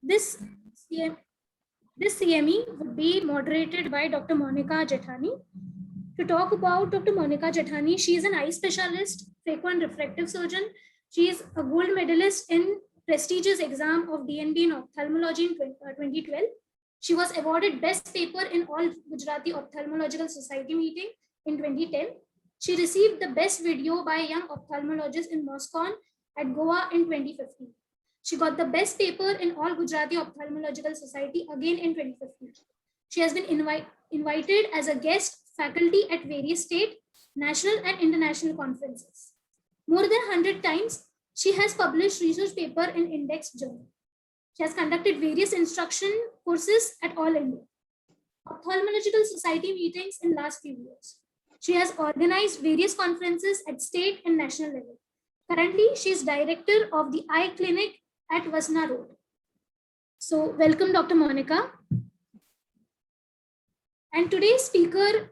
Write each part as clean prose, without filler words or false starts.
This CM, this CME would be moderated by Dr. Monica Jethani. To talk about Dr. Monica Jethani, she is an eye specialist, frequent refractive surgeon. She is a gold medalist in prestigious exam of DNB in ophthalmology in 2012. She was awarded best paper in all Gujarati Ophthalmological Society meeting in 2010. She received the best video by a young ophthalmologist in Moscow at Goa in 2015. She got the best paper in all Gujarati Ophthalmological Society again in 2015. She has been invited as a guest faculty at various state, national, and international conferences. More than 100 times, she has published research paper in Index Journal. She has conducted various instruction courses at all India. Ophthalmological Society meetings in last few years. She has organized various conferences at state and national level. Currently, she is director of the eye clinic at Vasna Road. So welcome, Dr. Monica. And today's speaker,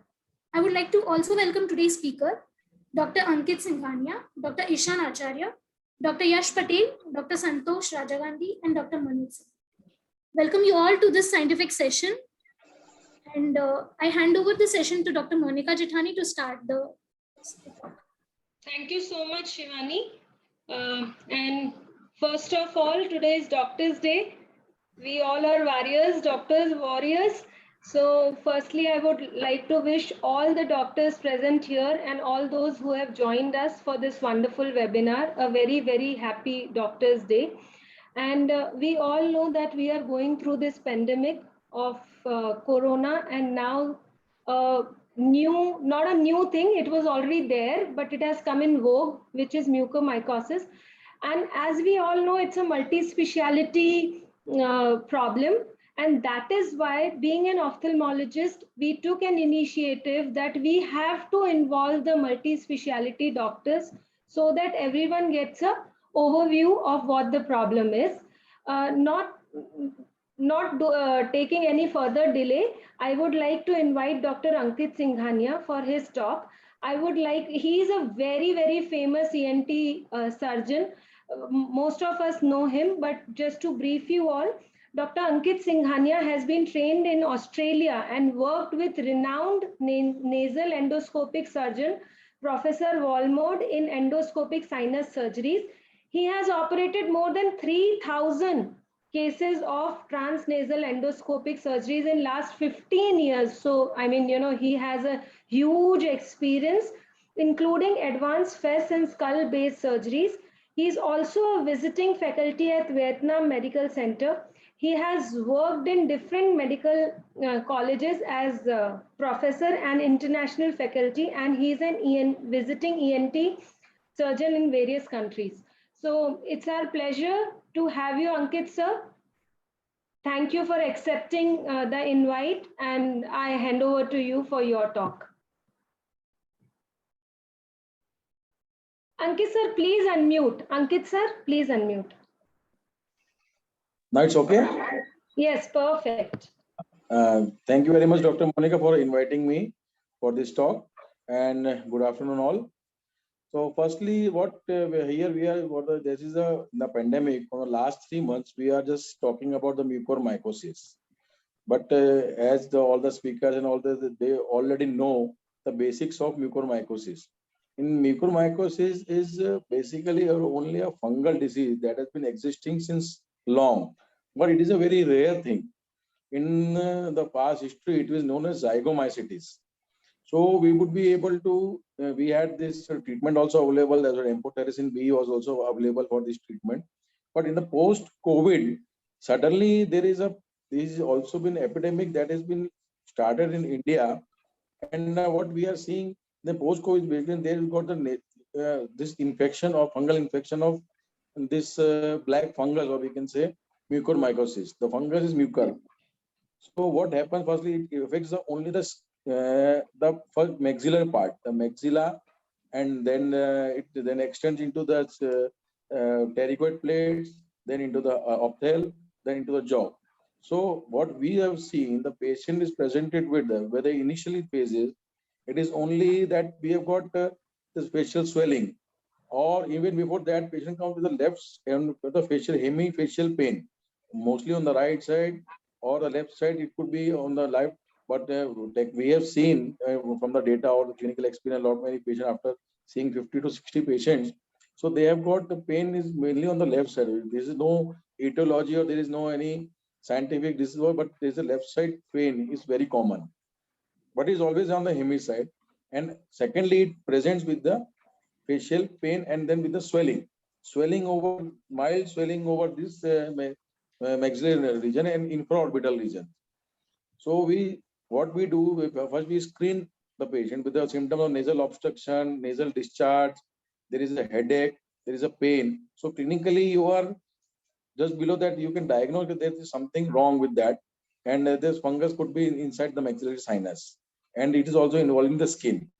I would like to also welcome today's speaker, Dr. Ankit Singhania, Dr. Ishan Acharya, Dr. Yash Patel, Dr. Santosh Rajagandhi, and Dr. Manoj Singh. Welcome you all to this scientific session. And I hand over the session to Dr. Monica Jethani to start the talk. Thank you so much, Shivani. And first of all, today is Doctor's Day. We all are warriors, doctors, warriors. So firstly, I would like to wish all the doctors present here and all those who have joined us for this wonderful webinar a very, very happy Doctor's Day. And we all know that we are going through this pandemic of corona, and now not a new thing, it was already there, but it has come in vogue, which is mucormycosis. And as we all know, it's a multi-speciality problem. And that is why, being an ophthalmologist, we took an initiative that we have to involve the multi-speciality doctors so that everyone gets a overview of what the problem is. Taking any further delay, I would like to invite Dr. Ankit Singhania for his talk. He is a very, very famous ENT surgeon. Most of us know him, but just to brief you all, Dr. Ankit Singhania has been trained in Australia and worked with renowned nasal endoscopic surgeon, Professor Walmode, in endoscopic sinus surgeries. He has operated more than 3,000 cases of transnasal endoscopic surgeries in last 15 years. So, I mean, he has a huge experience, including advanced face and skull-based surgeries. He is also a visiting faculty at Vietnam Medical Center. He has worked in different medical colleges as professor and international faculty, and he is an visiting ENT surgeon in various countries. So it's our pleasure to have you, Ankit sir. Thank you for accepting the invite, and I hand over to you for your talk. Ankit sir, please unmute. Ankit sir, please unmute. Now it's okay? Yes, perfect. Thank you very much, Dr. Monica, for inviting me for this talk, and good afternoon all. So firstly, this is the pandemic. For the last 3 months, we are just talking about the mucormycosis. But as all the speakers and they already know the basics of mucormycosis. In mucormycosis is basically only a fungal disease that has been existing since long, but it is a very rare thing. In the past history, it was known as zygomycetes. So we would be able to, we had this treatment also available, as amphotericin B was also available for this treatment. But in the post-COVID, suddenly there is also been epidemic that has been started in India. And what we are seeing, the post-COVID, there got this infection or fungal infection of this black fungus, or we can say mucormycosis. The fungus is mucor. So what happens? Firstly, it affects only the first maxillary part, the maxilla, and then it then extends into the pterygoid plates, then into the ophthalm, then into the jaw. So what we have seen, the patient is presented with where the initially phases, it is only that we have got the facial swelling, or even before that, patient comes with the left and the facial hemifacial pain. mostly on the right side or the left side. It could be on the left, but like we have seen from the data or the clinical experience, a lot many patients after seeing 50 to 60 patients, so they have got the pain is mainly on the left side. There is no etiology or there is no any scientific this is all, but there is a left side pain is very common, but is always on the hemi side. And secondly, it presents with the facial pain and then with the swelling over mild swelling over this maxillary region and infraorbital region. So what we do, first we screen the patient with the symptom of nasal obstruction, nasal discharge, there is a headache, there is a pain. So clinically you are just below that, you can diagnose that there is something wrong with that. And this fungus could be inside the maxillary sinus. And it is also involving the skin.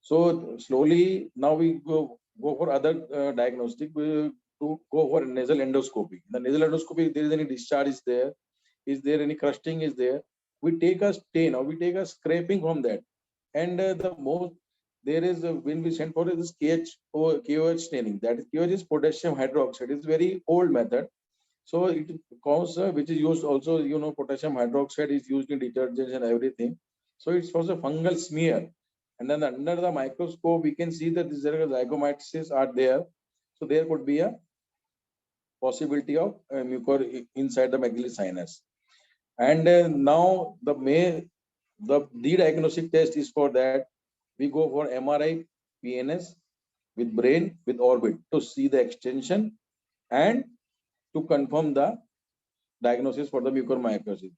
So slowly now we go for other diagnostic. We to go for nasal endoscopy. The nasal endoscopy, if there is any discharge is there any crusting is there, we take a stain or we take a scraping from that. And the most there is when we send for this KOH staining. That is KOH is potassium hydroxide. It's very old method. So it causes which is used also, potassium hydroxide is used in detergents and everything. So it's for the fungal smear. And then under the microscope, we can see that there are zygomatices are there. So there could be a possibility of mucor inside the maxillary sinus. And now the diagnostic test is for that. We go for MRI, PNS with brain with orbit to see the extension and to confirm the diagnosis for the mucormycosis.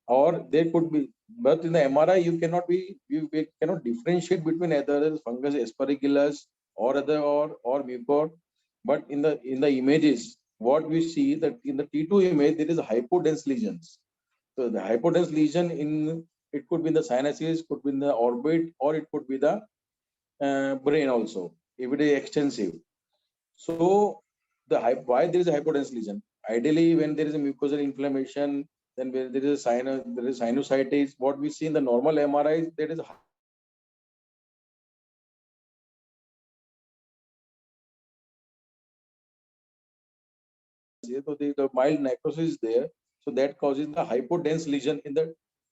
Or there could be, but in the MRI you cannot differentiate between either fungus aspergillus or other or mucor. But in the images, what we see that in the T2 image there is a hypodense lesions. So the hypodense lesion it could be in the sinuses, could be in the orbit, or it could be the brain also if it is extensive. So why there is a hypodense lesion? Ideally, when there is a mucosal inflammation, then where there is sinusitis. What we see in the normal MRIs, there is so the mild necrosis is there. So that causes the hypodense lesion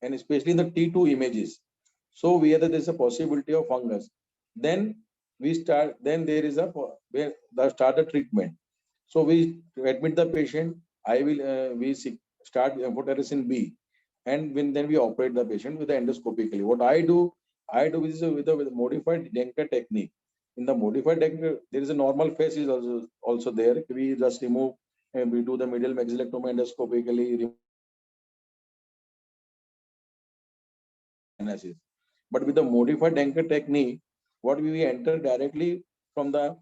and especially in the T2 images. So whether there is a possibility of fungus, then then there is start the treatment. So we admit the patient. We start amphotericin B, and then we operate the patient with the endoscopically. What I do is with a modified Denker technique. In the modified Denker, there is a normal face is also there. We just remove and we do the medial maxillectomy endoscopically. But with the modified Denker technique, what we enter directly from the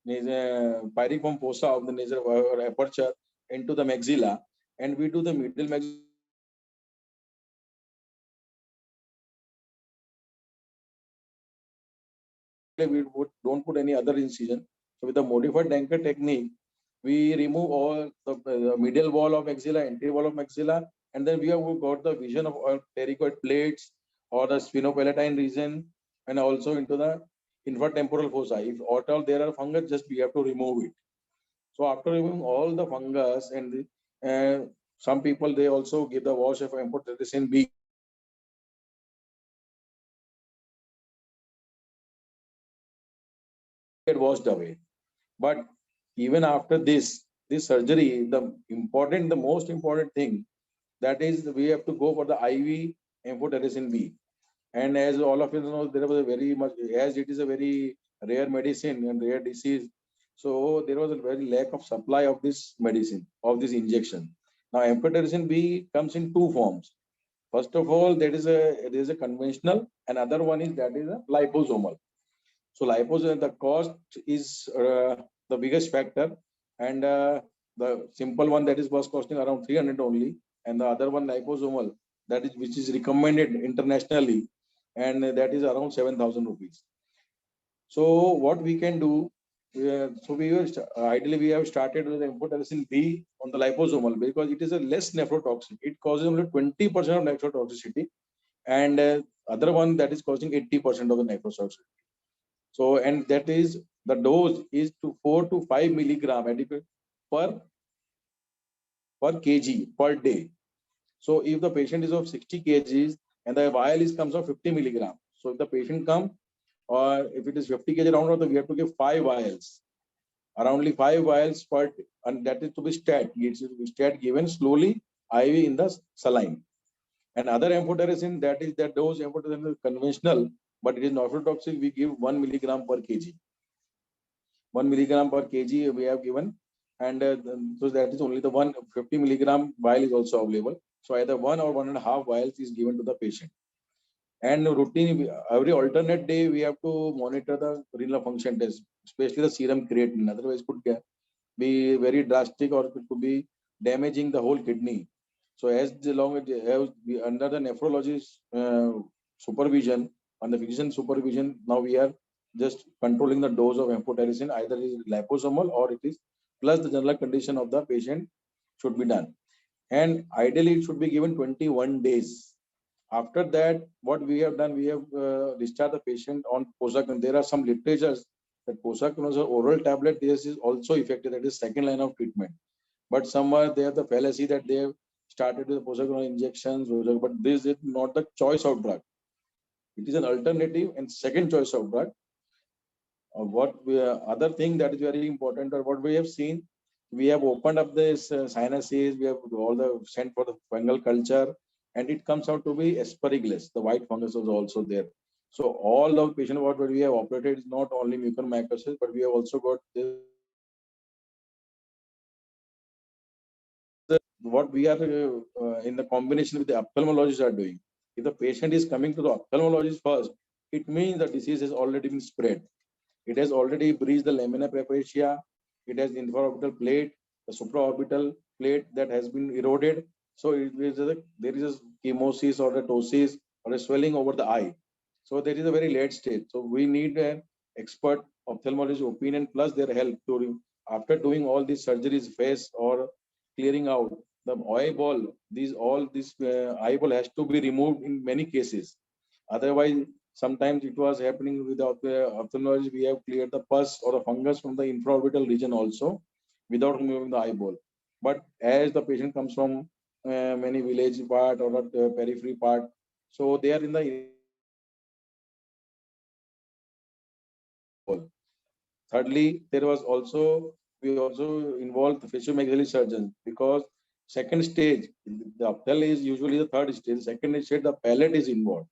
pyriform fossa of the nasal aperture into the maxilla, and we do the medial maxilla. We don't put any other incision. So with the modified Denker technique, we remove all the medial wall of maxilla, anterior wall of maxilla, and then we have got the vision of all pterygoid plates or the sphenopalatine region, and also into the infratemporal fossa. If at all there are fungus, just we have to remove it. So after removing all the fungus and some people, they also give the wash of amphotericin B. Get washed away. But even after this surgery, the most important thing, that is we have to go for the IV amphotericin B. And as all of you know, there was a very much, as it is a very rare medicine and rare disease. So there was a very lack of supply of this medicine, of this injection. Now amphotericin B comes in two forms. First of all, there is a conventional, and other one is that is a liposomal. So liposomal, the cost is the biggest factor, and the simple one that was costing around 300 only, and the other one liposomal which is recommended internationally, and that is around 7,000 rupees. So what we can do, so ideally we have started with amphotericin B on the liposomal because it is a less nephrotoxic. It causes only 20% of nephrotoxicity, and other one that is causing 80% of the nephrotoxicity. So, and that is the dose is to 4 to 5 milligram adequate per per kg per day. So if the patient is of 60 kgs and the vial comes of 50 milligram, so if the patient comes, or if it is 50 kg round, we have to give 5 vials, around 5 vials per, and that is to be stat. It's to be stat given slowly IV in the saline. And other amphotericin, that is that dose amphotericin is conventional, but it is nephrotoxic. We give 1 milligram per kg. 1 milligram per kg we have given, and so that is only the 150 milligram vial is also available. So either 1 or 1.5 vials is given to the patient. And routine, every alternate day, we have to monitor the renal function test, especially the serum creatinine. Otherwise, it could be very drastic, or it could be damaging the whole kidney. So as long as under the nephrologist supervision, on the physician supervision, now we are just controlling the dose of amphotericin. Either it is liposomal or it is plus the general condition of the patient should be done. And ideally, it should be given 21 days. After that, what we have done, we have discharged the patient on Posaconazole. There are some literatures that Posaconazole oral tablet, this is also effective. That is second line of treatment. But somewhere they have the fallacy that they have started with Posaconazole injections, but this is not the choice of drug. It is an alternative and second choice of drug. Other thing that is very important, or what we have seen, we have opened up this sinuses, we have all the sent for the fungal culture, and it comes out to be asparagus. The white fungus was also there. So all the patient what we have operated is not only mucormycosis, but we have also got this. What we are in the combination with the ophthalmologists are doing. If the patient is coming to the ophthalmologist first, it means the disease has already been spread. It has already breached the lamina praepatia. It has the infraorbital plate, the supraorbital plate that has been eroded. So there is a chemosis or a ptosis or a swelling over the eye. So there is a very late stage. So we need an expert ophthalmologist opinion plus their help to, after doing all these surgeries, face or clearing out the eyeball. All this eyeball has to be removed in many cases. Otherwise, sometimes it was happening without the ophthalmologist. We have cleared the pus or the fungus from the infraorbital region also without removing the eyeball. But as the patient comes from many village part or the periphery part, so they are in the. Thirdly, we also involved the facial surgeon, because second stage, the ophthalm is usually the third stage. Second stage, the palate is involved.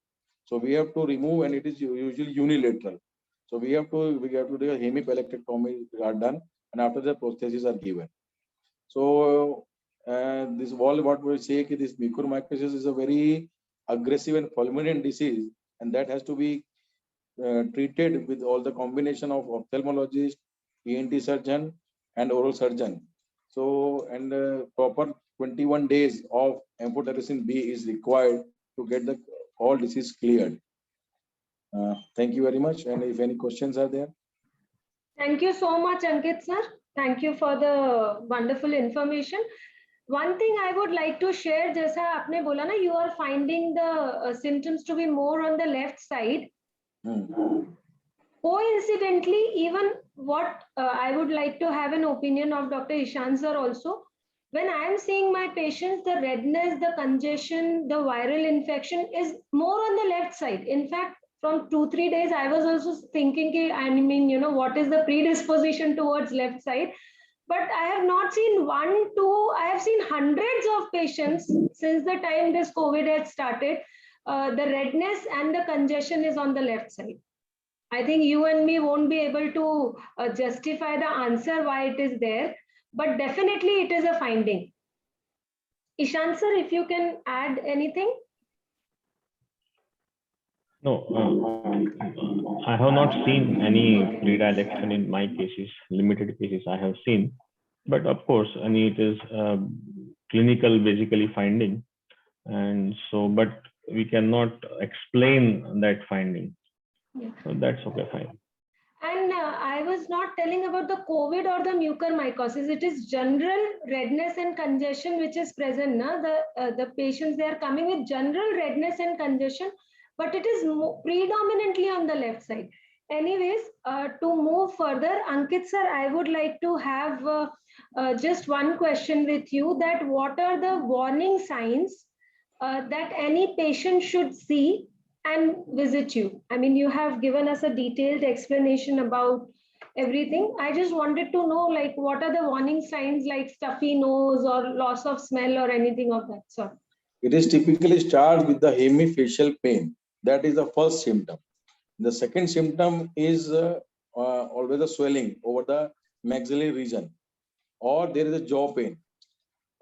So we have to remove, and it is usually unilateral. So we have to do a hemipalectomy are done, and after the prostheses are given. So this wall, what we say, this mucormycosis is a very aggressive and fulminant disease, and that has to be treated with all the combination of ophthalmologist, ENT surgeon, and oral surgeon. So, and proper 21 days of amphotericin B is required to get the all disease cleared. Thank you very much. And if any questions are there. Thank you so much, Ankit sir. Thank you for the wonderful information. One thing I would like to share, जैसा आपने बोला ना, you are finding the symptoms to be more on the left side. Coincidentally, even what I would like to have an opinion of Dr. Ishan sir also. When I am seeing my patients, the redness, the congestion, the viral infection is more on the left side. In fact, from 2-3 days, I was also thinking, what is the predisposition towards left side? But I have not seen 1, 2, I have seen hundreds of patients since the time this COVID had started. The redness and the congestion is on the left side. I think you and me won't be able to justify the answer why it is there, but definitely it is a finding. Ishan sir, if you can add anything? No, I have not seen any predilection in my cases, limited cases I have seen. But of course, it is clinical basically finding. And so, but we cannot explain that finding. Yeah. So that's okay, fine. And I was not telling about the COVID or the mucormycosis. It is general redness and congestion which is present. Na? The patients, they are coming with general redness and congestion, but it is predominantly on the left side. Anyways, to move further, Ankit sir, I would like to have just one question with you, that what are the warning signs that any patient should see and visit you? I mean, you have given us a detailed explanation about everything. I just wanted to know, like, what are the warning signs like stuffy nose or loss of smell or anything of that sort? It is typically starts with the hemifacial pain. That is the first symptom. The second symptom is always a swelling over the maxillary region, or there is a jaw pain.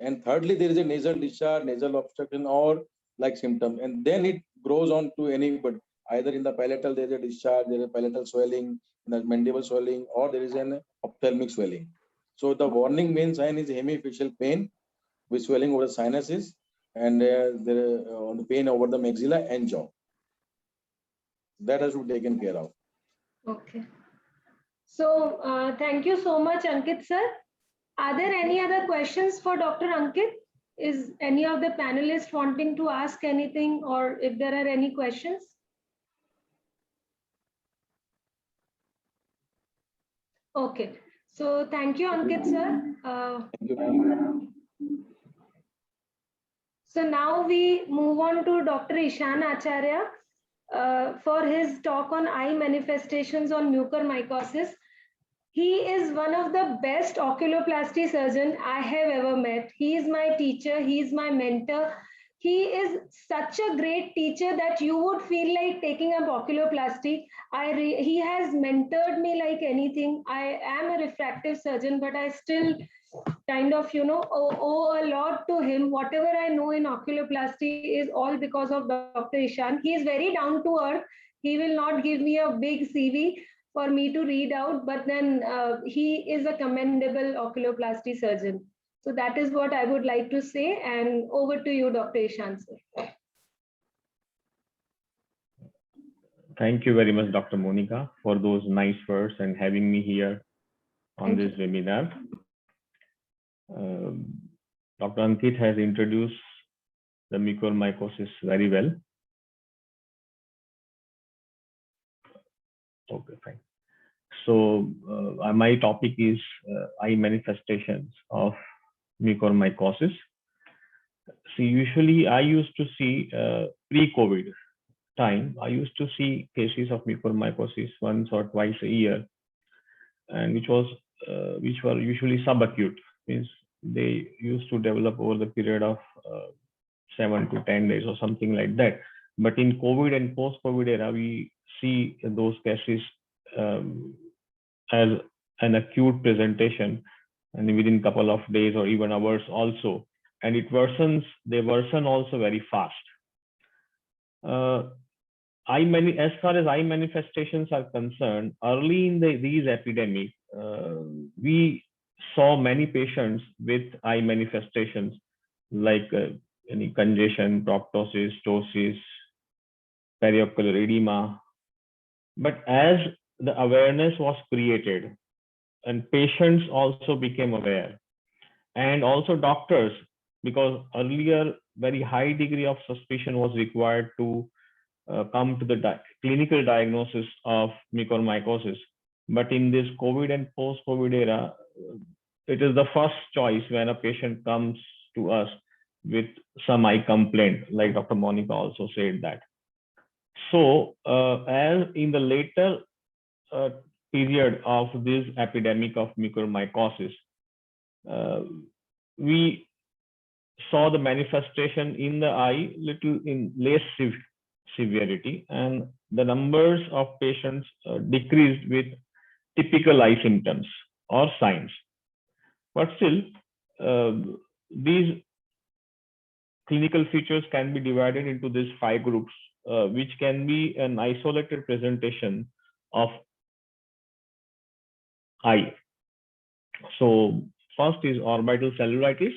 And thirdly, there is a nasal discharge, nasal obstruction, or like symptom. And then it grows on to any, but either in the palatal there is a discharge, there is a palatal swelling, the mandible swelling, or there is an ophthalmic swelling. So the warning main sign is hemifacial pain with swelling over the sinuses, and there on the pain over the maxilla and jaw. That has to be taken care of. Okay. So thank you so much, Ankit sir. Are there any other questions for Dr. Ankit? Is any of the panelists wanting to ask anything, or if there are any questions? Okay. So thank you, Ankit sir. Thank you, ma'am. So now we move on to Dr. Ishan Acharya for his talk on eye manifestations on mucormycosis. He is one of the best oculoplasty surgeon I have ever met. He is my teacher. He is my mentor. He is such a great teacher that you would feel like taking up oculoplasty. He has mentored me like anything. I am a refractive surgeon, but I still kind of, owe a lot to him. Whatever I know in oculoplasty is all because of Dr. Ishan. He is very down to earth. He will not give me a big CV for me to read out, but then he is a commendable oculoplasty surgeon. So that is what I would like to say, and over to you, Dr. Ishan sir. Thank you very much, Dr. Monica, for those nice words and having me here on this webinar. Dr. Ankit has introduced the mucormycosis very well. Okay, fine. So my topic is eye manifestations of mucormycosis. See, usually I used to see pre-COVID time, I used to see cases of mucormycosis once or twice a year, and which were usually subacute, means they used to develop over the period of 7 to 10 days or something like that. But in COVID and post-COVID era, we see those cases as an acute presentation, and within a couple of days or even hours also, and they worsen also very fast. As far as eye manifestations are concerned, early in these epidemics, we saw many patients with eye manifestations like any congestion, proptosis, ptosis, periocular edema. But as the awareness was created and patients also became aware, and also doctors, because earlier very high degree of suspicion was required to come to the clinical diagnosis of mucormycosis. But in this COVID and post-COVID era, it is the first choice when a patient comes to us with some eye complaint, like Dr. Monica also said that. So as in the later period of this epidemic of mucormycosis, we saw the manifestation in the eye little in less severity, and the numbers of patients decreased with typical eye symptoms or signs. But still, these clinical features can be divided into these 5 groups, which can be an isolated presentation of eye. So first is orbital cellulitis.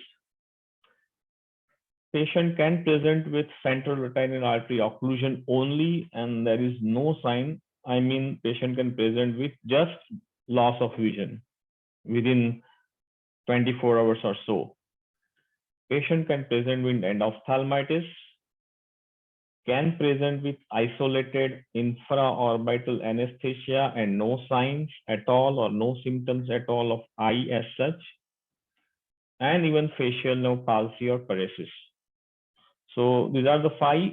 Patient can present with central retinal artery occlusion only, and there is no sign. I mean, patient can present with just loss of vision within 24 hours or so. Patient can present with endophthalmitis, can present with isolated infraorbital anesthesia and no signs at all or no symptoms at all of eye as such. and even facial nerve palsy or paresis. So these are the 5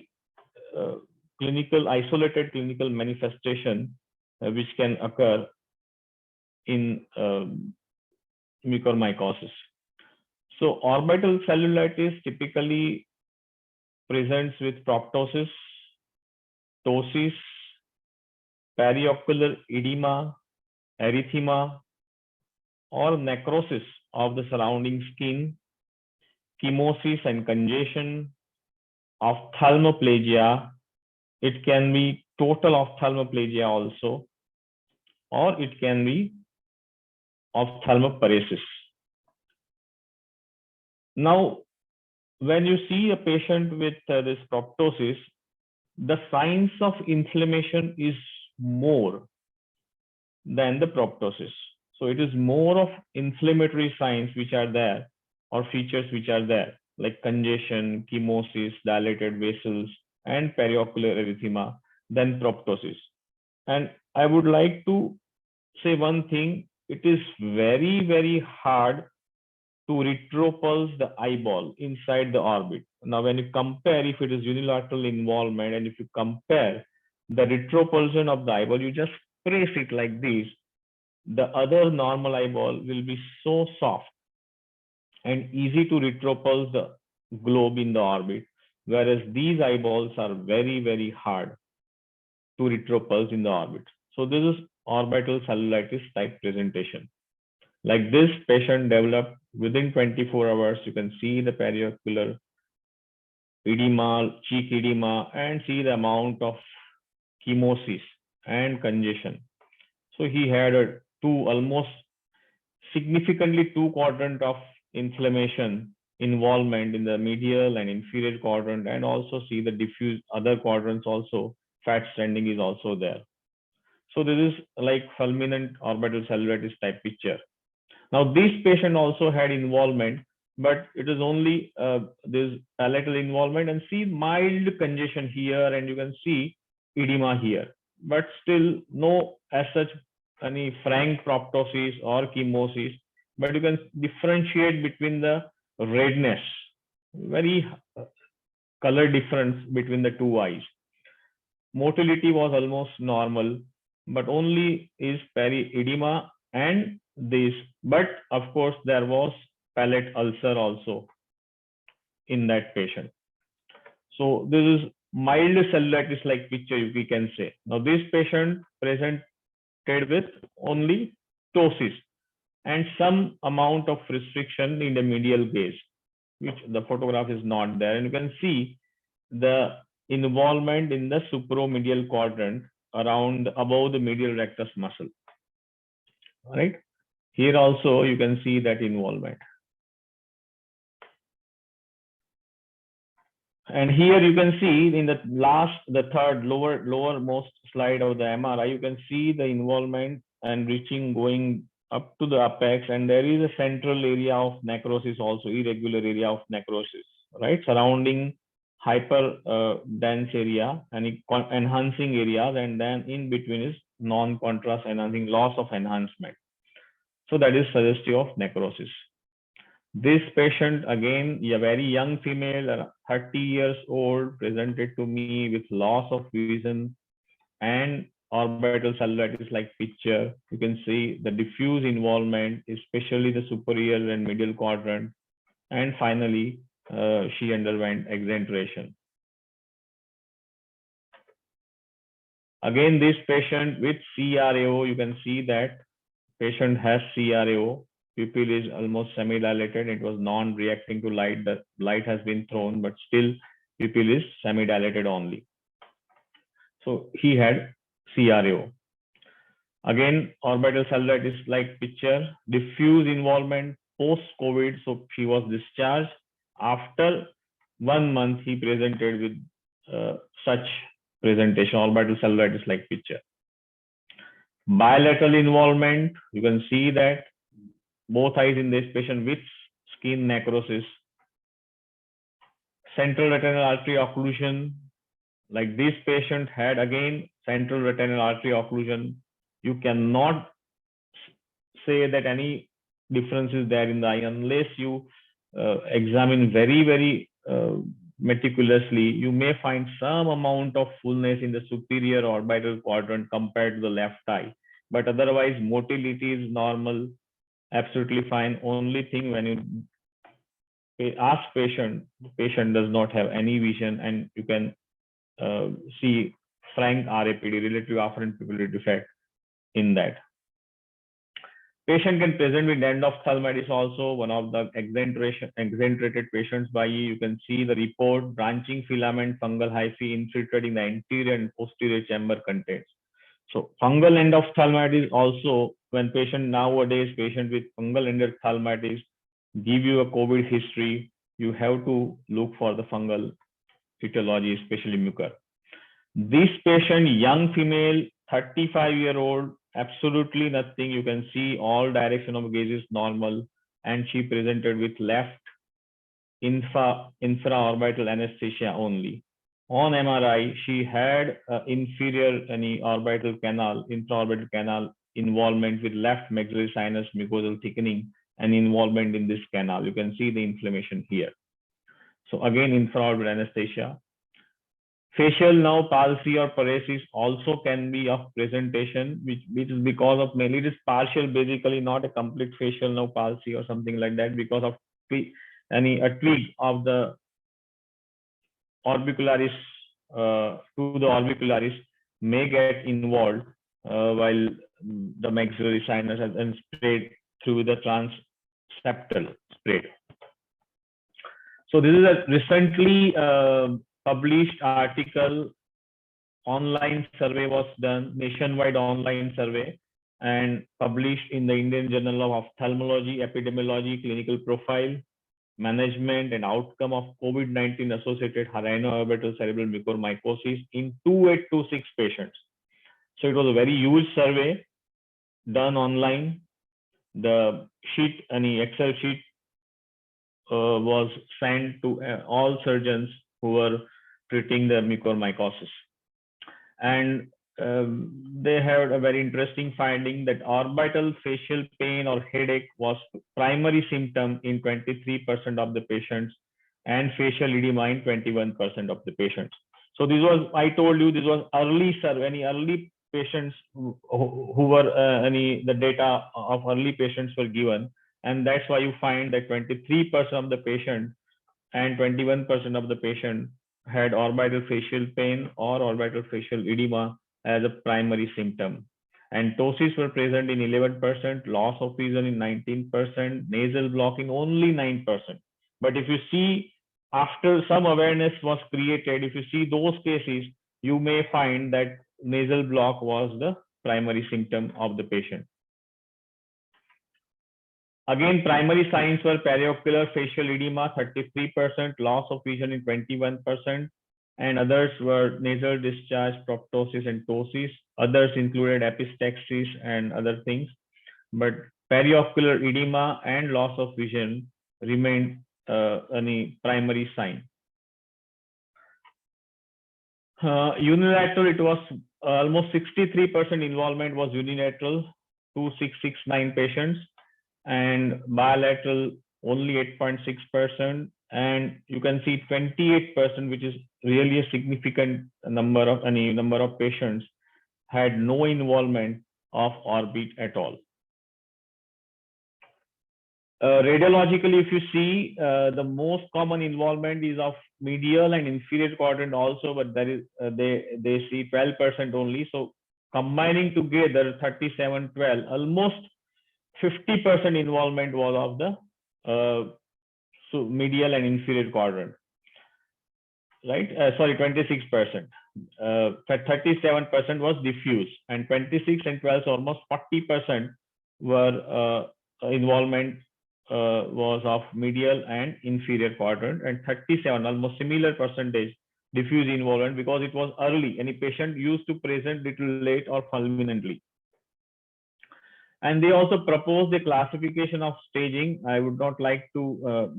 isolated clinical manifestation which can occur in mucormycosis. So orbital cellulitis typically presents with proptosis, ptosis, periocular edema, erythema, or necrosis of the surrounding skin, chemosis and congestion, ophthalmoplegia. It can be total ophthalmoplegia also, or it can be ophthalmoparesis. Now, when you see a patient with this proptosis, the signs of inflammation is more than the proptosis. So it is more of inflammatory signs which are there, or features which are there, like congestion, chemosis, dilated vessels, and periocular erythema than proptosis. And I would like to say one thing: it is very, very hard to retropulse the eyeball inside the orbit. Now, when you compare, if it is unilateral involvement, and if you compare the retropulsion of the eyeball, you just press it like this, the other normal eyeball will be so soft and easy to retropulse the globe in the orbit, whereas these eyeballs are very, very hard to retropulse in the orbit. So this is orbital cellulitis type presentation. Like this patient developed within 24 hours, you can see the periocular edema, cheek edema, and see the amount of chemosis and congestion. So he had a almost significantly 2 quadrant of inflammation involvement in the medial and inferior quadrant, and also see the diffuse other quadrants also, fat stranding is also there. So this is like fulminant orbital cellulitis type picture. Now this patient also had involvement, but it is only this palatal involvement, and see mild congestion here, and you can see edema here, but still no as such any frank proptosis or chemosis, but you can differentiate between the redness, very color difference between the 2 eyes. Motility was almost normal, but only is periedema and this, but of course there was palate ulcer also in that patient. So this is mild cellulitis like picture we can say. Now this patient presented with only ptosis and some amount of restriction in the medial gaze, which the photograph is not there, and you can see the involvement in the supromedial quadrant around above the medial rectus muscle. All right. Here also you can see that involvement. And here you can see in the third lowermost slide of the MRI, you can see the involvement and reaching going up to the apex, and there is a central area of necrosis also, irregular area of necrosis, right, surrounding hyper dense area and enhancing areas, and then in between is non-contrast enhancing, loss of enhancement. So that is suggestive of necrosis. This patient, again, a very young female, 30 years old, presented to me with loss of vision and orbital cellulitis like picture. You can see the diffuse involvement, especially the superior and medial quadrant. And finally, she underwent exenteration. Again, this patient with CRAO, you can see that patient has CRAO. Pupil is almost semi-dilated. It was non-reacting to light. The light has been thrown, but still pupil is semi-dilated only. So he had CRAO. Again, orbital cellulitis like picture, diffuse involvement post-COVID. So she was discharged. After 1 month, he presented with such presentation, orbital cellulitis like picture. Bilateral involvement, you can see that both eyes in this patient with skin necrosis. Central retinal artery occlusion, like this patient had again central retinal artery occlusion. You cannot say that any differences there in the eye. Unless you examine very meticulously, you may find some amount of fullness in the superior orbital quadrant compared to the left eye. But otherwise, motility is normal, absolutely fine. Only thing, when you ask patient, the patient does not have any vision, and you can see frank RAPD, relative afferent pupillary defect, in that. Patient can present with endophthalmitis also, one of the exenerated patients by E. You can see the report, branching filament fungal hyphae infiltrating the anterior and posterior chamber contents. So fungal endophthalmitis also, when nowadays patient with fungal endophthalmitis give you a COVID history, you have to look for the fungal etiology, especially mucor. This patient, young female, 35-year-old, absolutely nothing. You can see all direction of gaze is normal, and she presented with left infraorbital anesthesia only. On MRI, she had inferior intraorbital canal involvement with left maxillary sinus mucosal thickening and involvement in this canal. You can see the inflammation here. So again, infraorbital anesthesia. Facial nerve palsy or paresis also can be of presentation, which is because of, mainly it is partial, basically not a complete facial nerve palsy or something like that, because of a tweak of the orbicularis to the orbicularis may get involved while the maxillary sinus has been spread through the transseptal spread. So this is a recently published article. Online survey was done, nationwide online survey, and published in the Indian Journal of Ophthalmology, Epidemiology, Clinical Profile, Management and Outcome of COVID-19 associated rhinoorbital cerebral mucormycosis in 2826 patients. So it was a very huge survey done online. The sheet, any Excel sheet was sent to all surgeons who were treating the mucormycosis. And they had a very interesting finding that orbital facial pain or headache was primary symptom in 23% of the patients, and facial edema in 21% of the patients. So this was, I told you, this was early survey, any early patients who were the data of early patients were given, and that's why you find that 23% of the patient and 21% of the patient had orbital facial pain or orbital facial edema as a primary symptom. And ptosis were present in 11%, loss of vision in 19%, nasal block in only 9%. But if you see, after some awareness was created, if you see those cases, you may find that nasal block was the primary symptom of the patient. Again, primary signs were periocular facial edema, 33%, loss of vision in 21%, and others were nasal discharge, proptosis, and ptosis. Others included epistaxis and other things, but periocular edema and loss of vision remained any primary sign. Unilateral, it was almost 63% involvement was unilateral, 2669 patients, and bilateral only 8.6%, and you can see 28%, which is really a significant number of patients, had no involvement of orbit at all. Radiologically, if you see, the most common involvement is of medial and inferior quadrant also, but there is they see 12% only. So combining together 37, 12, almost 50% involvement was of the medial and inferior quadrant, right? Sorry, 26%. 37% was diffuse, and 26 and 12, so almost 40% were involvement was of medial and inferior quadrant, and 37, almost similar percentage, diffuse involvement, because it was early. Any patient used to present little late or fulminantly. And they also proposed a classification of staging. I would not like to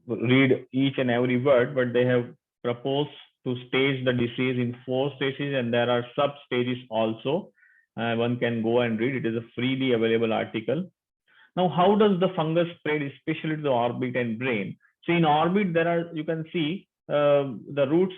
read each and every word, but they have proposed to stage the disease in 4 stages, and there are sub-stages also. One can go and read. It is a freely available article. Now, how does the fungus spread, especially to the orbit and brain? So in orbit, there are, you can see the roots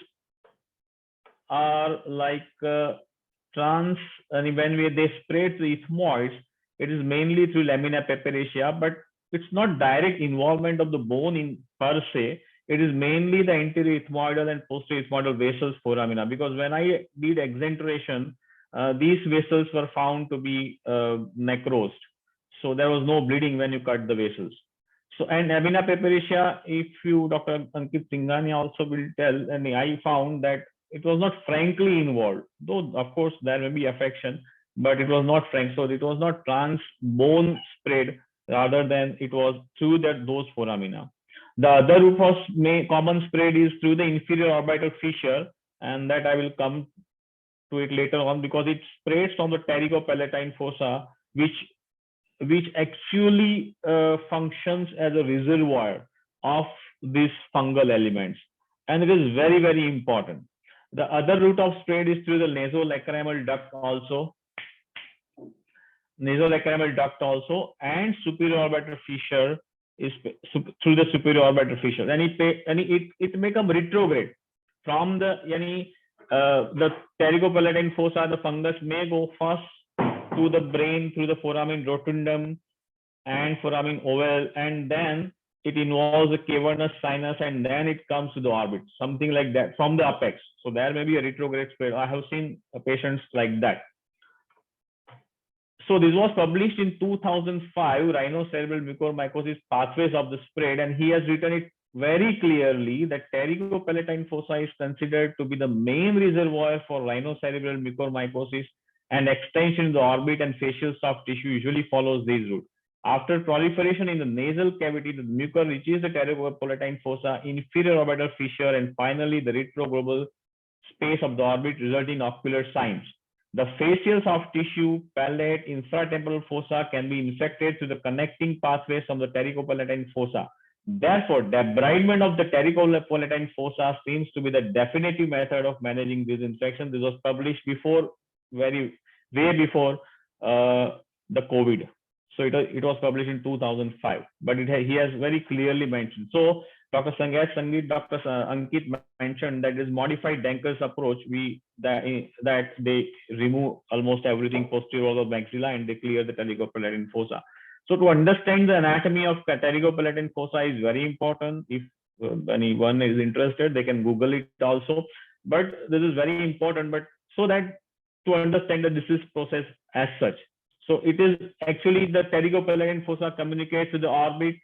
are like and when they spread to ethmoids, it is mainly through lamina papyracea, but it's not direct involvement of the bone in per se. It is mainly the anterior ethmoidal and posterior ethmoidal vessels foramina, because when I did exenteration, these vessels were found to be necrosed. So there was no bleeding when you cut the vessels. So, and lamina papyracea, if you, Dr. Ankit Singhania also will tell, and I found that it was not frankly involved, though of course there may be affection, but it was not frank. So it was not trans bone spread, rather than it was through those foramina. The other route of common spread is through the inferior orbital fissure, and that I will come to it later on, because it spreads from the pterygopalatine fossa, which actually functions as a reservoir of these fungal elements, and it is very, very important. The other route of spread is through the nasolacrimal duct also, and superior orbital fissure is through the superior orbital fissure, and it may come retrograde from the pterygopalatine fossa. The fungus may go first to the brain through the foramen rotundum and foramen ovale, and then it involves the cavernous sinus, and then it comes to the orbit, something like that, from the apex. So there may be a retrograde spread. I have seen patients like that. So this was published in 2005, rhinocerebral mucormycosis pathways of the spread, and he has written it very clearly that pterygopalatine fossa is considered to be the main reservoir for rhinocerebral mucormycosis, and extension in the orbit and facial soft tissue usually follows these routes. After proliferation in the nasal cavity, the mucor reaches the pterygopalatine fossa, inferior orbital fissure, and finally the retroglobal space of the orbit, resulting in ocular signs. The facial soft tissue, palate, infratemporal fossa can be infected through the connecting pathways from the pterygopalatine fossa. Therefore, debridement of the pterygopalatine fossa seems to be the definitive method of managing this infection. This was published before, way before the COVID. So it was published in 2005, but he has very clearly mentioned. So Dr. Dr. Ankit mentioned that this modified Denker's approach, that they remove almost everything posterior of the maxilla and they clear the pterygopalatine fossa. So to understand the anatomy of pterygopalatine fossa is very important. If anyone is interested, they can Google it also. But this is very important, but so that to understand the disease process as such. So it is actually the pterygopalatine fossa communicates with the orbit,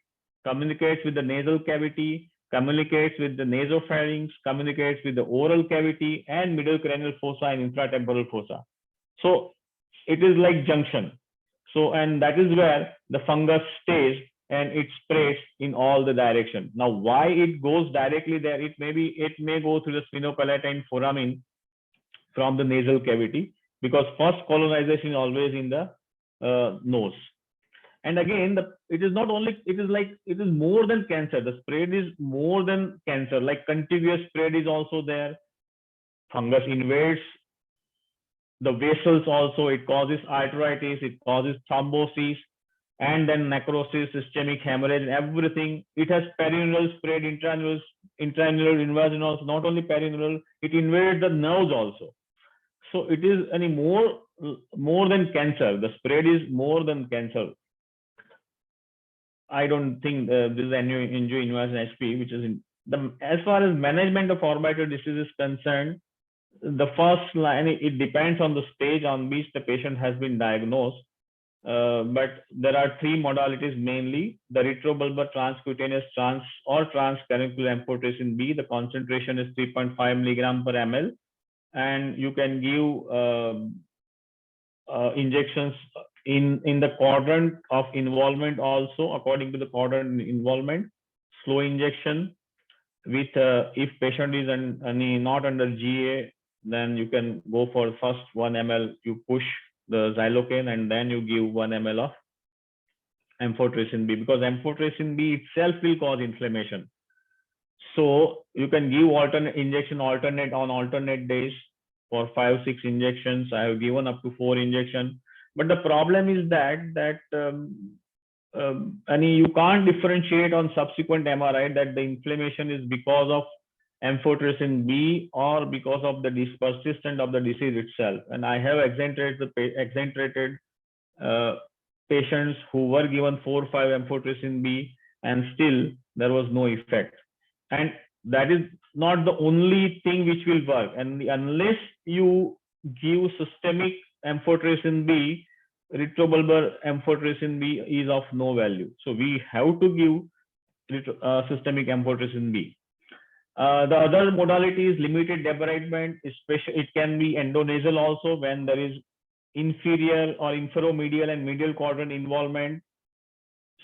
communicates with the nasal cavity, communicates with the nasopharynx, communicates with the oral cavity and middle cranial fossa and infratemporal fossa. So it is like junction. So, and that is where the fungus stays and it spreads in all the direction. Now, why it goes directly there? It may go through the sphenopalatine foramen from the nasal cavity, because first colonization is always in the nose. And again, it is not only, it is more than cancer. The spread is more than cancer, like contiguous spread is also there. Fungus invades the vessels also. It causes arteritis, it causes thrombosis, and then necrosis, systemic hemorrhage, and everything. It has perineural spread, intranural invasion also, not only perineural, it invades the nerves also. So it is more than cancer. The spread is more than cancer. I don't think this is angio invasion HP, which is in the, as far as management of orbital disease is concerned, the first line, it depends on the stage on which the patient has been diagnosed. But there are three modalities mainly: the retrobulbar transcutaneous or transcanalicular amphotericin B. The concentration is 3.5 milligram per ml, and you can give injections in the quadrant of involvement also, according to the quadrant involvement. Slow injection with if patient is not under GA, then you can go for first 1 ml, you push the xylocaine, and then you give 1 ml of amphotericin B, because amphotericin B itself will cause inflammation. So you can give alternate on alternate days for 5-6 injections. I have given up to 4 injections. But the problem is that and you can't differentiate on subsequent MRI that the inflammation is because of amphotericin B or because of the persistence of the disease itself. And I have exaggerated patients who were given 4 or 5 amphotericin B and still there was no effect. And that is not the only thing which will work. And unless you give systemic amphotericin B, retrobulbar amphotericin B is of no value. So we have to give systemic amphotericin B. The other modality is limited debridement, especially it can be endonasal also when there is inferior or inferomedial and medial quadrant involvement.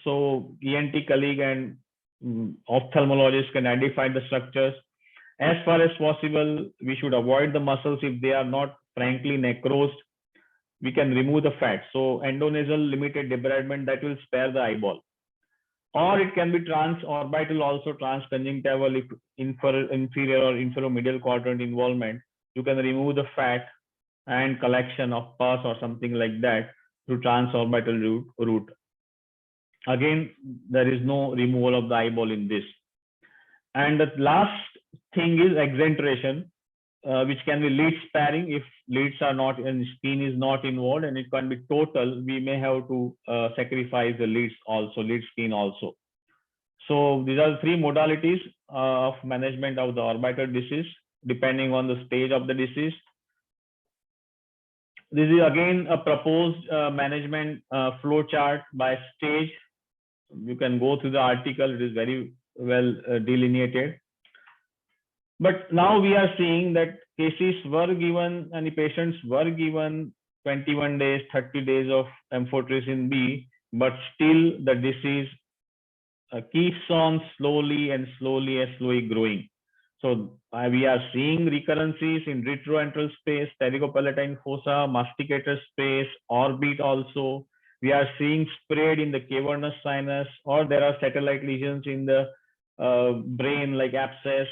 So ENT colleague and ophthalmologist can identify the structures. As far as possible, we should avoid the muscles if they are not frankly necrosed. We can remove the fat. So endonasal limited debridement, that will spare the eyeball. Or it can be transorbital, also transconjunctival, if inferior or inferomedial quadrant involvement. You can remove the fat and collection of pus or something like that through transorbital route. Again, there is no removal of the eyeball in this. And the last thing is exenteration, which can be lead sparing if leads are not and skin is not involved, and it can be total. We may have to sacrifice the leads also, lead skin also. So these are the 3 modalities of management of the orbital disease, depending on the stage of the disease. This is again a proposed management flow chart by stage. You can go through the article, it is very well delineated. But now we are seeing that cases were given and the patients were given 21 days, 30 days of amphotericin B, but still the disease keeps on slowly growing. So we are seeing recurrences in retroantral space, pterygopalatine fossa, masticator space, orbit also. We are seeing spread in the cavernous sinus, or there are satellite lesions in the brain like abscess,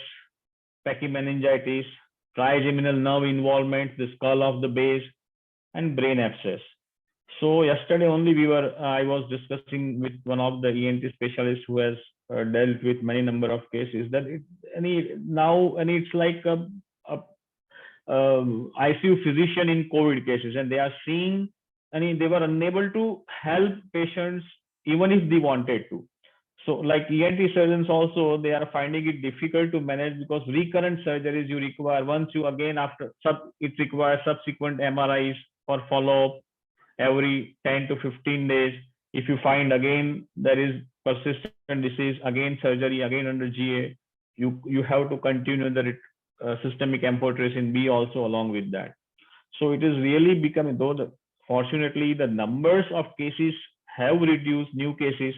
pachymeningitis, trigeminal nerve involvement, the skull of the base, and brain abscess. So yesterday only I was discussing with one of the ENT specialists who has dealt with many number of cases that it's like a ICU physician in COVID cases, and they are seeing, they were unable to help patients even if they wanted to. So like ENT surgeons also, they are finding it difficult to manage because recurrent surgeries you require once you again it requires subsequent MRIs for follow-up every 10 to 15 days. If you find again there is persistent disease, again surgery, again under GA, you have to continue the systemic amphotericin B also along with that. So it is really becoming, fortunately the numbers of cases have reduced, new cases,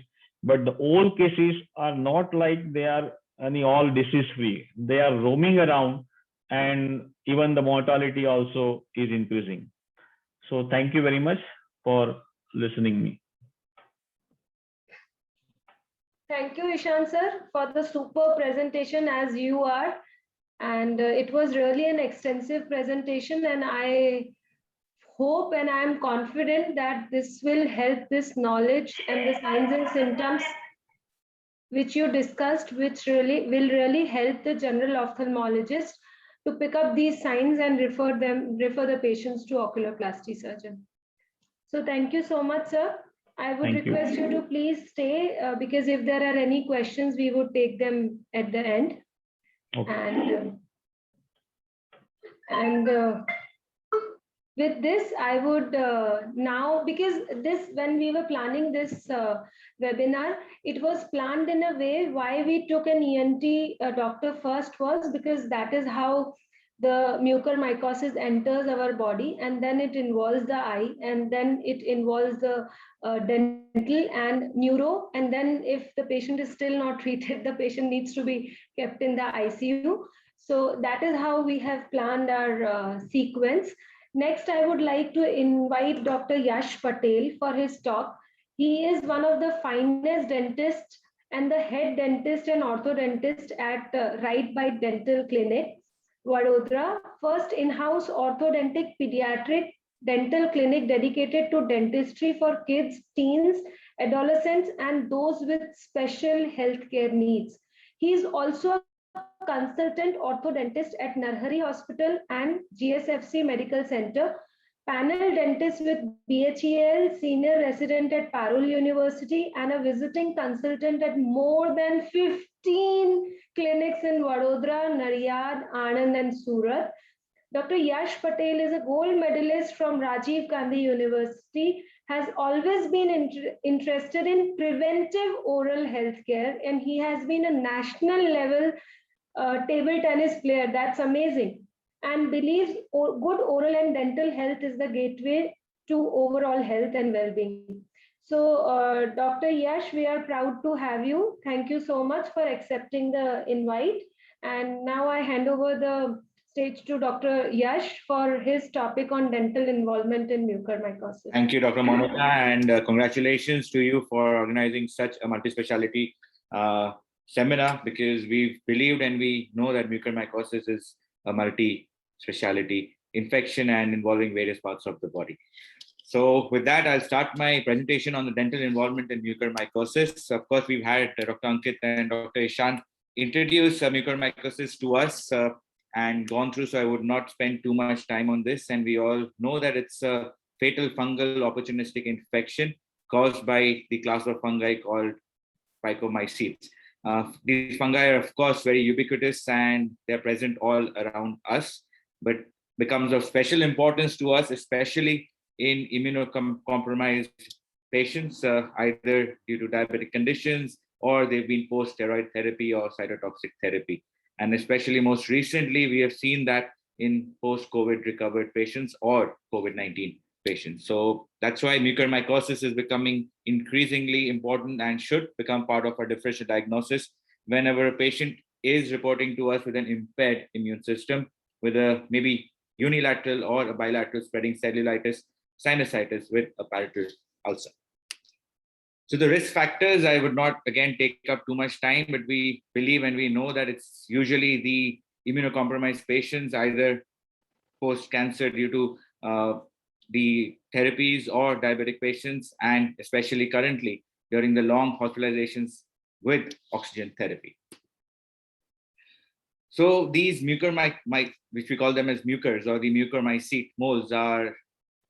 but the old cases are not like they are all disease free. They are roaming around, and even the mortality also is increasing. So thank you very much for listening me. Thank you, Ishan sir, for the super presentation as you are. And it was really an extensive presentation, and I hope and I'm confident that this will help this knowledge and the signs and symptoms which you discussed, which will really help the general ophthalmologist to pick up these signs and refer the patients to oculoplasty surgeon. So thank you so much, sir. I would request you to please stay because if there are any questions, we would take them at the end. Okay. And with this, I would now, because when we were planning this webinar, it was planned in a way why we took an ENT doctor first was because that is how the mucormycosis enters our body, and then it involves the eye, and then it involves the dental and neuro, and then if the patient is still not treated, the patient needs to be kept in the ICU. So that is how we have planned our sequence. Next, I would like to invite Dr. Yash Patel for his talk. He is one of the finest dentists and the head dentist and orthodontist at Right Bite Dental Clinic, Vadodara, first in-house orthodontic pediatric dental clinic dedicated to dentistry for kids, teens, adolescents, and those with special healthcare needs. He is also a consultant orthodontist at Narhari Hospital and GSFC Medical Center, panel dentist with BHEL, senior resident at Parul University, and a visiting consultant at more than 15 clinics in Vadodara, Naryad, Anand, and Surat. Dr. Yash Patel is a gold medalist from Rajiv Gandhi University, has always been interested in preventive oral health care, and he has been a national level table tennis player. That's amazing. And believes good oral and dental health is the gateway to overall health and well-being. So, Dr. Yash, we are proud to have you. Thank you so much for accepting the invite. And now I hand over the stage to Dr. Yash for his topic on dental involvement in mucormycosis. Thank you, Dr. Monica, and congratulations to you for organizing such a multi-speciality seminar, because we've believed and we know that mucormycosis is a multi-speciality infection and involving various parts of the body. So with that, I'll start my presentation on the dental involvement in mucormycosis. Of course, we've had Dr. Ankit and Dr. Ishan introduce mucormycosis to us and gone through, so I would not spend too much time on this. And we all know that it's a fatal fungal opportunistic infection caused by the class of fungi called phycomycetes. These fungi are, of course, very ubiquitous and they're present all around us, but becomes of special importance to us, especially in immunocompromised patients, either due to diabetic conditions or they've been post-steroid therapy or cytotoxic therapy. And especially most recently, we have seen that in post-COVID recovered patients or COVID-19 patients. So that's why mucormycosis is becoming increasingly important and should become part of our differential diagnosis whenever a patient is reporting to us with an impaired immune system, with a maybe unilateral or a bilateral spreading cellulitis, sinusitis with a palatal ulcer. So the risk factors, I would not again take up too much time, but we believe and we know that it's usually the immunocompromised patients, either post-cancer due to the therapies, or diabetic patients, and especially currently during the long hospitalizations with oxygen therapy. So these which we call them as mucors or the mucormycete molds, are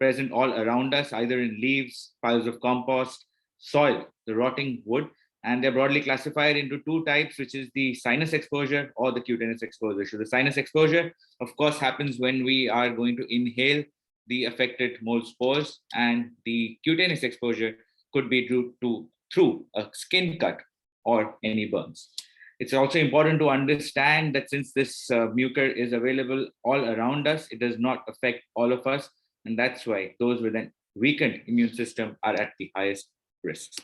present all around us, either in leaves, piles of compost, soil, the rotting wood, and they're broadly classified into two types, which is the sinus exposure or the cutaneous exposure. So the sinus exposure, of course, happens when we are going to inhale the affected mold spores, and the cutaneous exposure could be through a skin cut or any burns. It's also important to understand that since this mucor is available all around us, it does not affect all of us, and that's why those with an weakened immune system are at the highest risks.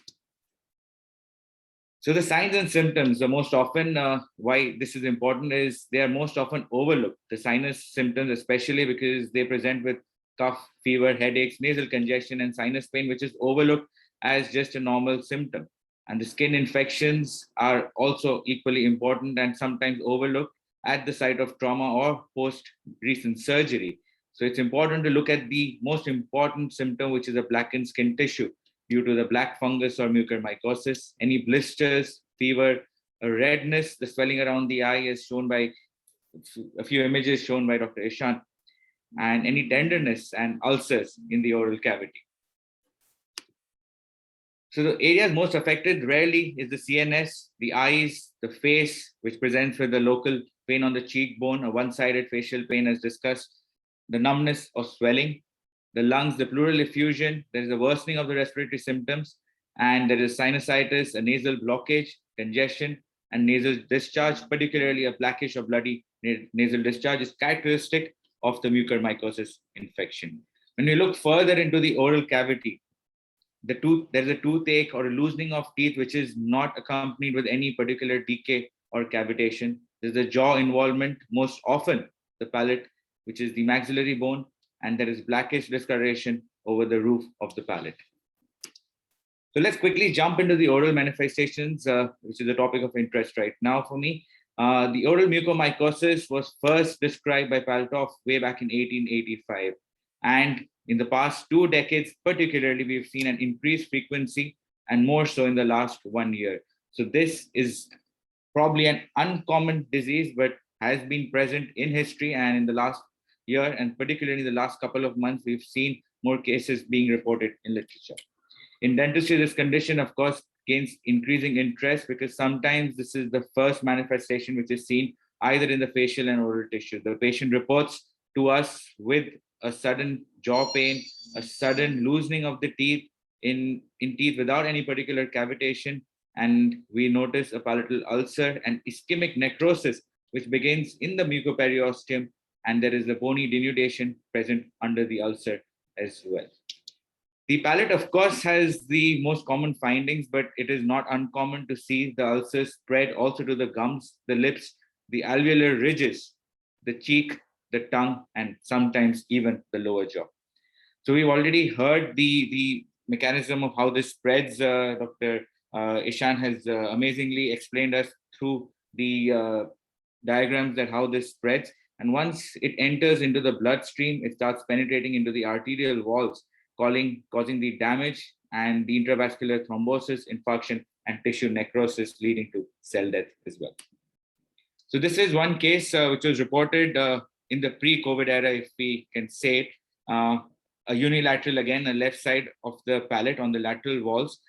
So the signs and symptoms, the most often, why this is important is they are most often overlooked. The sinus symptoms, especially because they present with cough, fever, headaches, nasal congestion, and sinus pain, which is overlooked as just a normal symptom. And the skin infections are also equally important and sometimes overlooked at the site of trauma or post recent surgery. So it's important to look at the most important symptom, which is a blackened skin tissue due to the black fungus or mucormycosis. Any blisters, fever, a redness, the swelling around the eye is shown by a few images shown by Dr. Ishan, and any tenderness and ulcers in the oral cavity. So the areas most affected rarely is the CNS, the eyes, the face, which presents with the local pain on the cheekbone, a one-sided facial pain as discussed, the numbness or swelling, the lungs, the pleural effusion, there is a worsening of the respiratory symptoms, and there is sinusitis, a nasal blockage, congestion, and nasal discharge, particularly a blackish or bloody nasal discharge, is characteristic of the mucormycosis infection. When we look further into the oral cavity, there's a toothache or a loosening of teeth, which is not accompanied with any particular decay or cavitation. There's a jaw involvement, most often the palate, which is the maxillary bone, and there is blackish discoloration over the roof of the palate. So let's quickly jump into the oral manifestations, which is a topic of interest right now for me. The oral mucormycosis was first described by Paltov way back in 1885. And in the past 2 decades, particularly, we've seen an increased frequency and more so in the last 1 year. So this is probably an uncommon disease, but has been present in history, and in the last year, and particularly in the last couple of months, we've seen more cases being reported in literature. In dentistry, this condition, of course, gains increasing interest because sometimes this is the first manifestation which is seen either in the facial and oral tissue. The patient reports to us with a sudden jaw pain, a sudden loosening of the teeth in teeth without any particular cavitation, and we notice a palatal ulcer and ischemic necrosis, which begins in the mucoperiosteum, and there is a bony denudation present under the ulcer as well. The palate, of course, has the most common findings, but it is not uncommon to see the ulcers spread also to the gums, the lips, the alveolar ridges, the cheek, the tongue, and sometimes even the lower jaw. So we've already heard the mechanism of how this spreads. Dr. Ishan has amazingly explained us through the diagrams that how this spreads. And once it enters into the bloodstream, it starts penetrating into the arterial walls, causing the damage and the intravascular thrombosis, infarction, and tissue necrosis, leading to cell death as well. So this is one case which was reported in the pre-COVID era, if we can say, a unilateral, again, a left side of the palate on the lateral walls.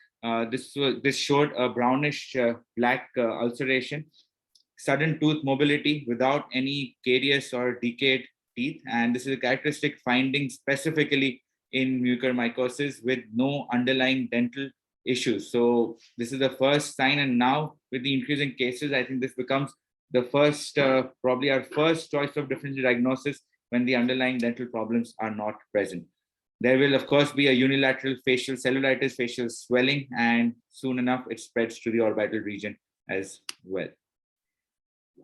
This showed a brownish black ulceration, sudden tooth mobility without any carious or decayed teeth. And this is a characteristic finding specifically in mucormycosis with no underlying dental issues. So this is the first sign. And now with the increasing cases, I think this becomes the first, probably our first choice of differential diagnosis when the underlying dental problems are not present. There will, of course, be a unilateral facial cellulitis, facial swelling, and soon enough, it spreads to the orbital region as well.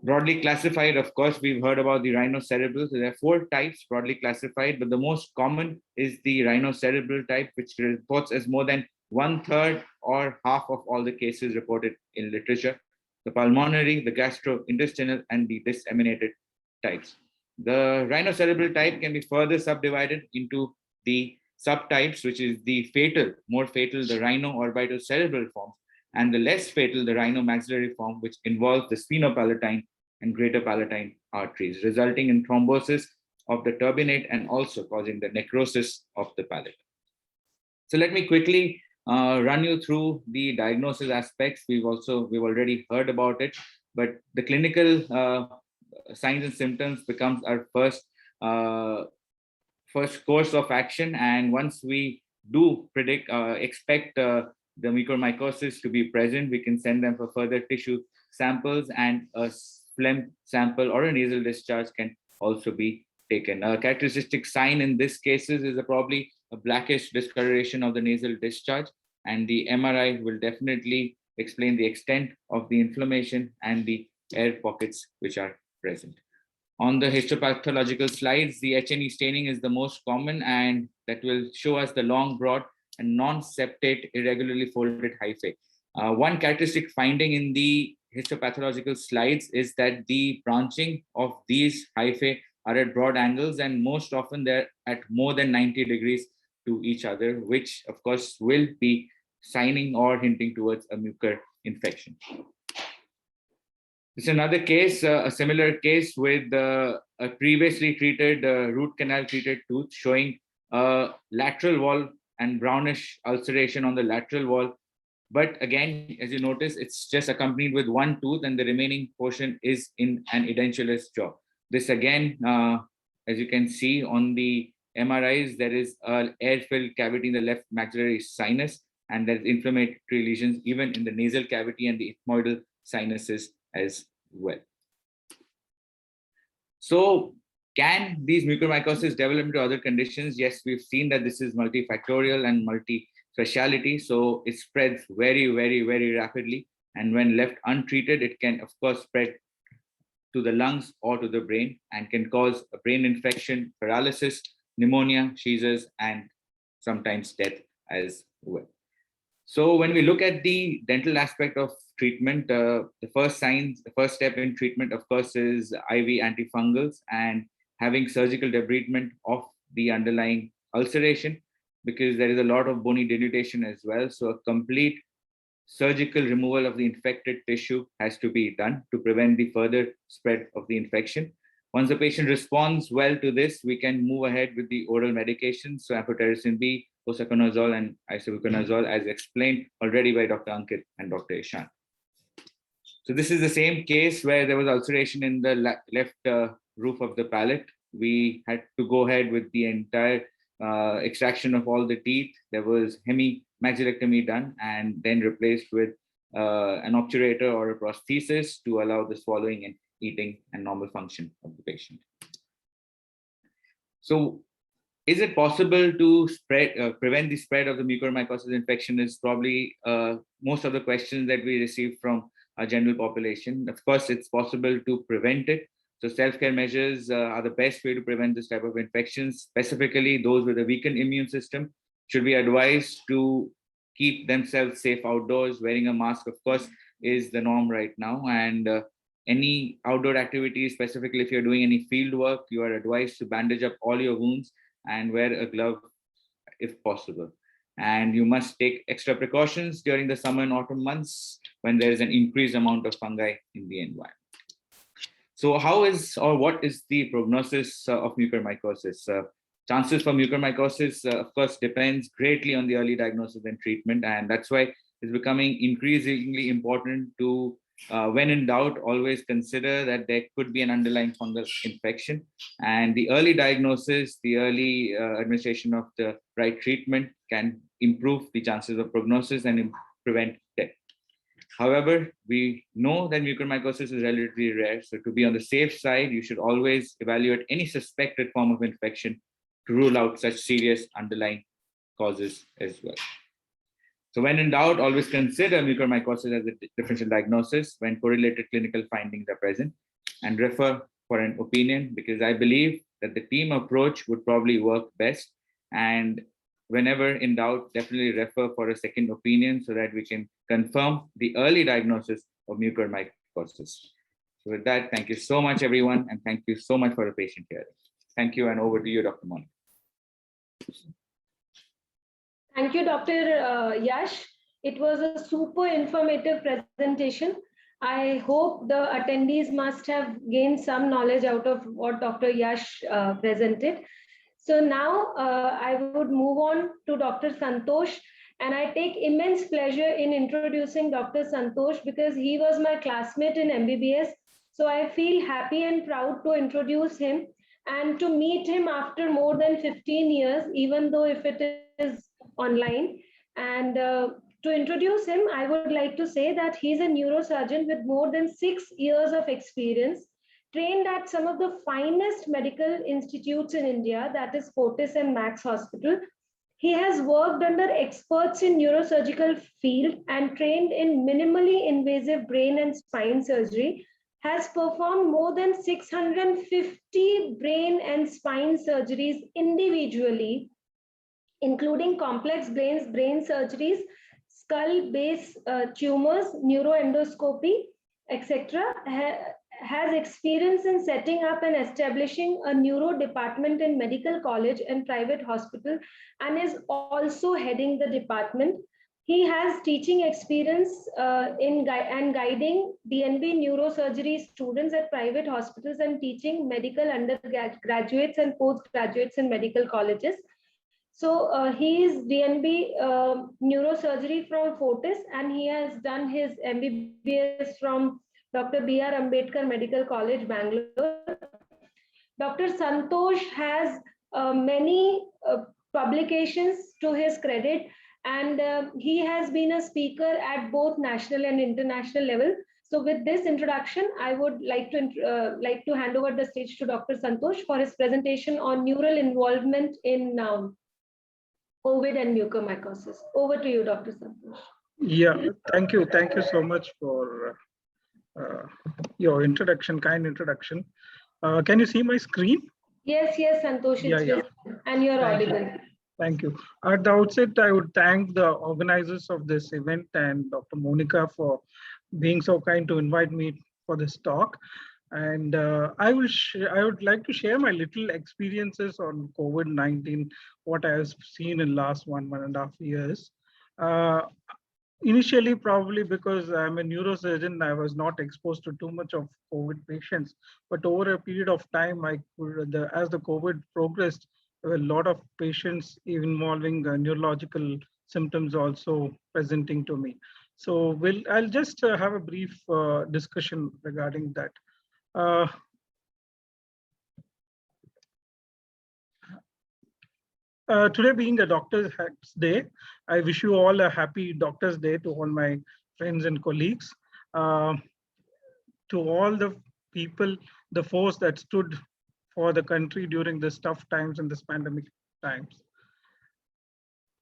Broadly classified, of course, we've heard about the rhinocerebral. So there are 4 types broadly classified, but the most common is the rhinocerebral type, which reports as more than 1/3 or half of all the cases reported in literature. The pulmonary, the gastrointestinal, and the disseminated types. The rhinocerebral type can be further subdivided into the subtypes, which is the fatal, more fatal, the rhino-orbitocerebral form, and the less fatal, the rhino-maxillary form, which involves the sphenopalatine and greater palatine arteries, resulting in thrombosis of the turbinate and also causing the necrosis of the palate. So let me quickly run you through the diagnosis aspects. We've already heard about it, but the clinical signs and symptoms becomes our first course of action. And once we do expect the mucormycosis to be present, we can send them for further tissue samples, and a phlegm sample or a nasal discharge can also be taken. A characteristic sign in this cases is probably a blackish discoloration of the nasal discharge, and the MRI will definitely explain the extent of the inflammation and the air pockets which are present. On the histopathological slides, the H&E staining is the most common, and that will show us the long, broad, and non-septate irregularly folded hyphae. One characteristic finding in the histopathological slides is that the branching of these hyphae are at broad angles, and most often they're at more than 90 degrees to each other, which of course will be signing or hinting towards a mucor infection. It's another case, a similar case with a previously treated root canal treated tooth showing a lateral wall and brownish ulceration on the lateral wall. But again, as you notice, it's just accompanied with one tooth, and the remaining portion is in an edentulous jaw. This again, as you can see on the MRIs, there is an air-filled cavity in the left maxillary sinus, and there's inflammatory lesions even in the nasal cavity and the ethmoidal sinuses as well. So can these mucormycosis develop into other conditions? Yes, we've seen that this is multifactorial and multi-speciality. So it spreads very, very, very rapidly. And when left untreated, it can, of course, spread to the lungs or to the brain and can cause a brain infection, paralysis, pneumonia, seizures, and sometimes death as well. So when we look at the dental aspect of treatment, the first step in treatment, of course, is IV antifungals and having surgical debridement of the underlying ulceration, because there is a lot of bony denudation as well. So a complete surgical removal of the infected tissue has to be done to prevent the further spread of the infection. Once the patient responds well to this, we can move ahead with the oral medications, so amphotericin B, posaconazole, and isavuconazole, as explained already by Dr. Ankit and Dr. Ishan. So this is the same case where there was ulceration in the left roof of the palate. We had to go ahead with the entire extraction of all the teeth. There was hemimaxillectomy done and then replaced with an obturator or a prosthesis to allow the swallowing and eating and normal function of the patient. So is it possible to prevent the spread of the mucormycosis infection is probably most of the questions that we receive from our general population. Of course, it's possible to prevent it. So self-care measures are the best way to prevent this type of infections. Specifically, those with a weakened immune system should be advised to keep themselves safe outdoors. Wearing a mask, of course, is the norm right now. And any outdoor activities, specifically if you're doing any field work, you are advised to bandage up all your wounds and wear a glove if possible. And you must take extra precautions during the summer and autumn months when there is an increased amount of fungi in the environment. So how is or what is the prognosis of mucormycosis? Chances for mucormycosis, of course, depends greatly on the early diagnosis and treatment. And that's why it's becoming increasingly important to, when in doubt, always consider that there could be an underlying fungal infection. And the early diagnosis, the early administration of the right treatment can improve the chances of prognosis and prevent death. However, we know that mucormycosis is relatively rare. So to be on the safe side, you should always evaluate any suspected form of infection to rule out such serious underlying causes as well. So when in doubt, always consider mucormycosis as a differential diagnosis when correlated clinical findings are present, and refer for an opinion, because I believe that the team approach would probably work best. And whenever in doubt, definitely refer for a second opinion so that we can confirm the early diagnosis of mucormycosis. So with that, thank you so much, everyone. And thank you so much for the patient hearing. Thank you, and over to you, Dr. Monica. Thank you, Dr. Yash. It was a super informative presentation. I hope the attendees must have gained some knowledge out of what Dr. Yash presented. So now I would move on to Dr. Santosh, and I take immense pleasure in introducing Dr. Santosh because he was my classmate in MBBS. So I feel happy and proud to introduce him and to meet him after more than 15 years, even though if it is online. And to introduce him, I would like to say that he's a neurosurgeon with more than 6 years of experience, trained at some of the finest medical institutes in India, that is Fortis and Max Hospital. He has worked under experts in neurosurgical field and trained in minimally invasive brain and spine surgery, has performed more than 650 brain and spine surgeries individually, including complex brain surgeries, skull base tumors, neuroendoscopy, etc. Has experience in setting up and establishing a neuro department in medical college and private hospital, and is also heading the department. He has teaching experience in guiding DNB neurosurgery students at private hospitals and teaching medical undergraduates and postgraduates in medical colleges. So he is DNB neurosurgery from Fortis, and he has done his MBBS from Dr. B.R. Ambedkar Medical College, Bangalore. Dr. Santosh has many publications to his credit, and he has been a speaker at both national and international level. So with this introduction, I would like to hand over the stage to Dr. Santosh for his presentation on neural involvement in COVID and mucormycosis. Over to you, Dr. Santosh. Yeah, thank you. Thank you so much for your introduction, kind introduction. Can you see my screen? Yes, Santosh, it's and you're audible. Thank you. At the outset, I would thank the organizers of this event and Dr. Monica for being so kind to invite me for this talk. And I would like to share my little experiences on COVID-19, what I have seen in last 1.5 years. Initially, probably because I'm a neurosurgeon, I was not exposed to too much of COVID patients. But over a period of time, as the COVID progressed, there were a lot of patients involving neurological symptoms also presenting to me. So I'll just have a brief discussion regarding that. Today being a Doctor's Day, I wish you all a happy Doctor's Day to all my friends and colleagues. To all the people, the force that stood for the country during this tough times and this pandemic times.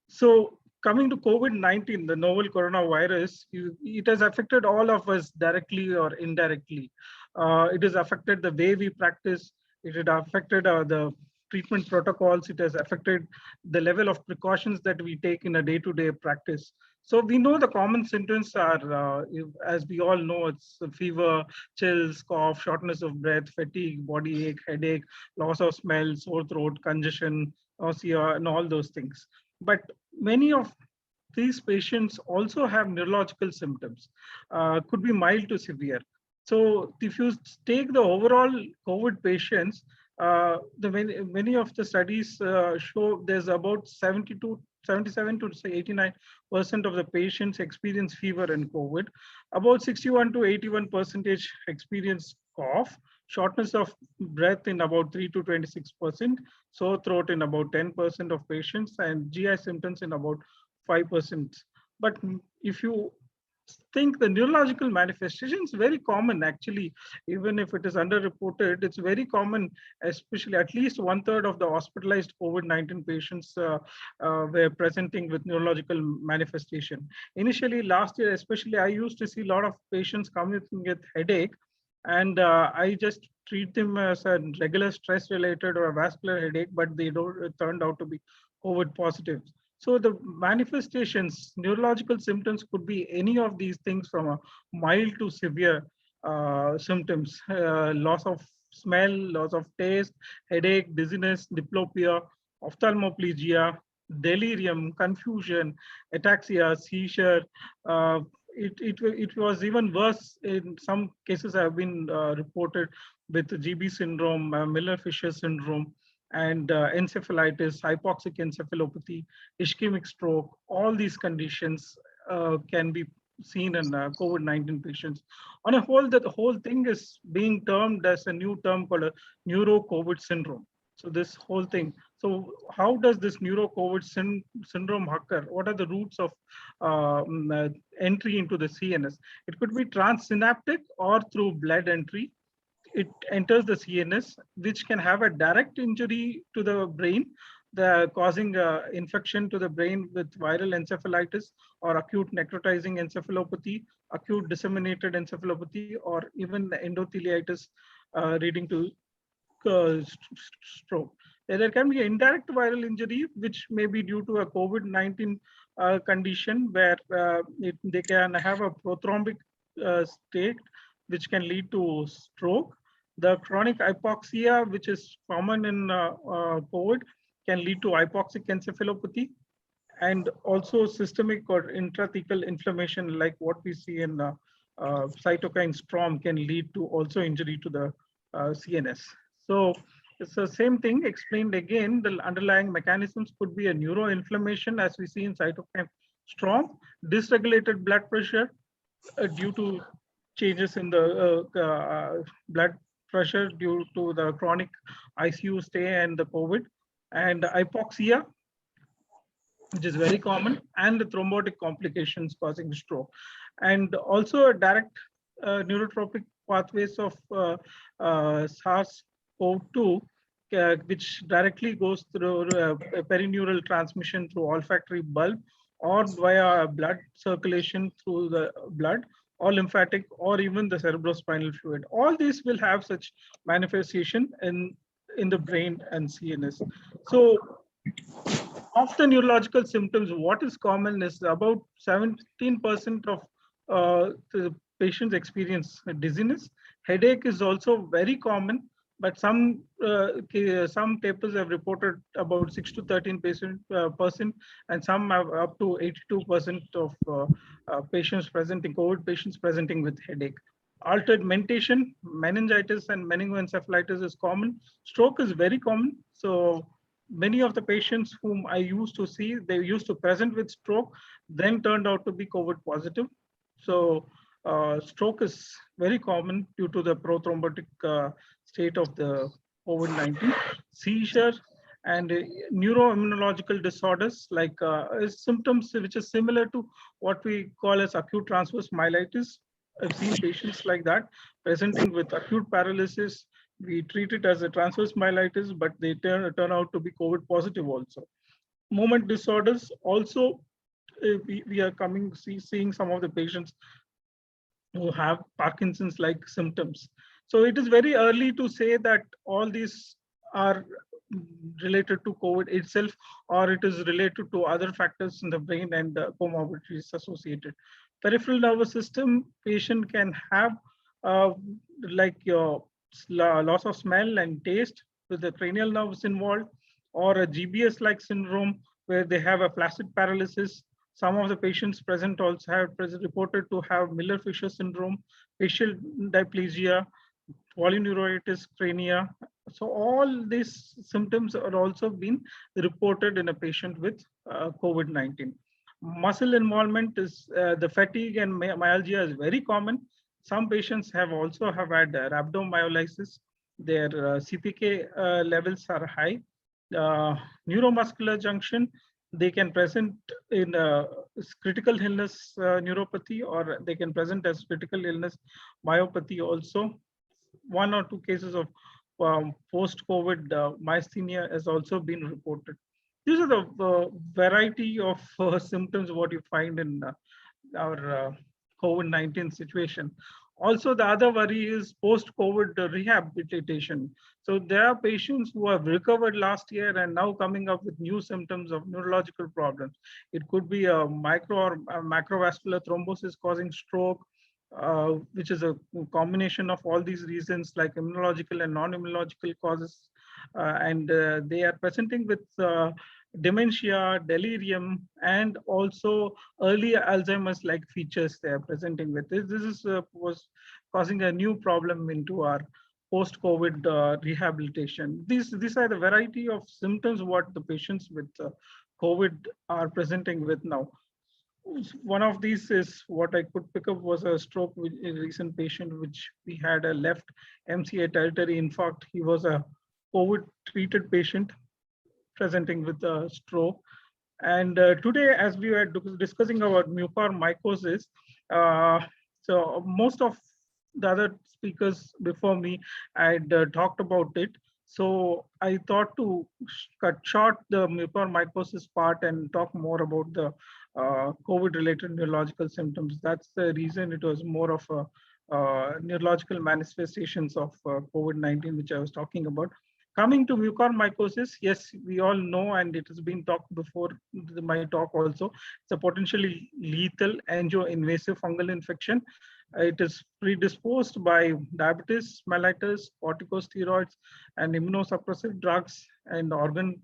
So coming to COVID-19, the novel coronavirus, it has affected all of us directly or indirectly. It has affected the way we practice. It had affected the treatment protocols. It has affected the level of precautions that we take in a day-to-day practice. So we know the common symptoms are, as we all know, it's fever, chills, cough, shortness of breath, fatigue, body ache, headache, loss of smell, sore throat, congestion, nausea, and all those things. But many of these patients also have neurological symptoms, could be mild to severe. So if you take the overall COVID patients, many of the studies show there's about 77 to 89% of the patients experience fever in COVID. About 61 to 81% experience cough, shortness of breath in about 3 to 26%, sore throat in about 10% of patients, and GI symptoms in about 5%. But if you think the neurological manifestations very common, actually, even if it is underreported, it's very common, especially at least 1/3 of the hospitalized COVID-19 patients were presenting with neurological manifestation. Initially last year, especially, I used to see a lot of patients coming with headache, and I just treat them as a regular stress related or a vascular headache, but they turned out to be COVID positive. So the manifestations, neurological symptoms could be any of these things from a mild to severe symptoms, loss of smell, loss of taste, headache, dizziness, diplopia, ophthalmoplegia, delirium, confusion, ataxia, seizure. It was even worse in some cases have been reported with GB syndrome, Miller-Fisher syndrome, and encephalitis, hypoxic encephalopathy, ischemic stroke. All these conditions can be seen in COVID-19 patients. On a whole, the whole thing is being termed as a new term called a neuro-COVID syndrome. So this whole thing. So how does this neuro-COVID syndrome occur? What are the routes of entry into the CNS? It could be transsynaptic or through blood entry. It enters the CNS, which can have a direct injury to the brain, causing infection to the brain with viral encephalitis or acute necrotizing encephalopathy, acute disseminated encephalopathy, or even endotheliitis leading to stroke. There can be an indirect viral injury, which may be due to a COVID-19 condition where they can have a prothrombic state, which can lead to stroke. The chronic hypoxia, which is common in COVID, can lead to hypoxic encephalopathy, and also systemic or intrathecal inflammation, like what we see in cytokine storm, can lead to also injury to the CNS. So it's the same thing explained again. The underlying mechanisms could be a neuroinflammation, as we see in cytokine storm, dysregulated blood pressure due to changes in the blood pressure due to the chronic ICU stay and the COVID, and hypoxia, which is very common, and the thrombotic complications causing stroke. And also a direct neurotropic pathways of SARS-CoV-2, which directly goes through perineural transmission through olfactory bulb, or via blood circulation through the blood, or lymphatic, or even the cerebrospinal fluid. All these will have such manifestation in the brain and CNS. So of the neurological symptoms, what is common is about 17% of the patients experience dizziness. Headache is also very common. but some papers have reported about 6 to 13% and some have up to 82% of patients presenting, COVID patients presenting with headache. Altered mentation, meningitis and meningoencephalitis is common. Stroke is very common. So many of the patients whom I used to see, they used to present with stroke, then turned out to be COVID positive. So stroke is very common due to the prothrombotic state of the COVID-19. Seizure and neuroimmunological disorders like symptoms which is similar to what we call as acute transverse myelitis. I've seen patients like that presenting with acute paralysis. We treat it as a transverse myelitis, but they turn out to be COVID positive also. Movement disorders also, we are seeing some of the patients who have Parkinson's-like symptoms. So it is very early to say that all these are related to COVID itself, or it is related to other factors in the brain and comorbidities associated. Peripheral nervous system patient can have like your loss of smell and taste with the cranial nerves involved, or a GBS-like syndrome where they have a flaccid paralysis. Some of the patients present also have reported to have Miller-Fisher syndrome, facial diplegia, polyneuritis crania. So all these symptoms are also been reported in a patient with COVID-19. Muscle involvement is the fatigue and myalgia is very common. Some patients have also had rhabdomyolysis. Their CPK levels are high. Neuromuscular junction, they can present in critical illness neuropathy, or they can present as critical illness myopathy also. 1 or 2 cases of post-COVID myasthenia has also been reported. These are the variety of symptoms what you find in our COVID-19 situation. Also, the other worry is post-COVID rehabilitation. So there are patients who have recovered last year and now coming up with new symptoms of neurological problems. It could be a micro or a macrovascular thrombosis causing stroke, which is a combination of all these reasons like immunological and non-immunological causes. And they are presenting with dementia, delirium, and also early Alzheimer's-like features they are presenting with. This was causing a new problem into our post-COVID rehabilitation. These are the variety of symptoms what the patients with COVID are presenting with now. One of these is what I could pick up was a stroke with a recent patient, which we had a left MCA tertiary infarct. He was a COVID treated patient presenting with a stroke. And today, as we were discussing about mucormycosis, so most of the other speakers before me had talked about it. So I thought to cut short the mucormycosis part and talk more about the COVID-related neurological symptoms. That's the reason it was more of a neurological manifestations of COVID-19, which I was talking about. Coming to mucormycosis, yes, we all know, and it has been talked before my talk also, it's a potentially lethal angio-invasive fungal infection. It is predisposed by diabetes mellitus, corticosteroids, and immunosuppressive drugs, and organ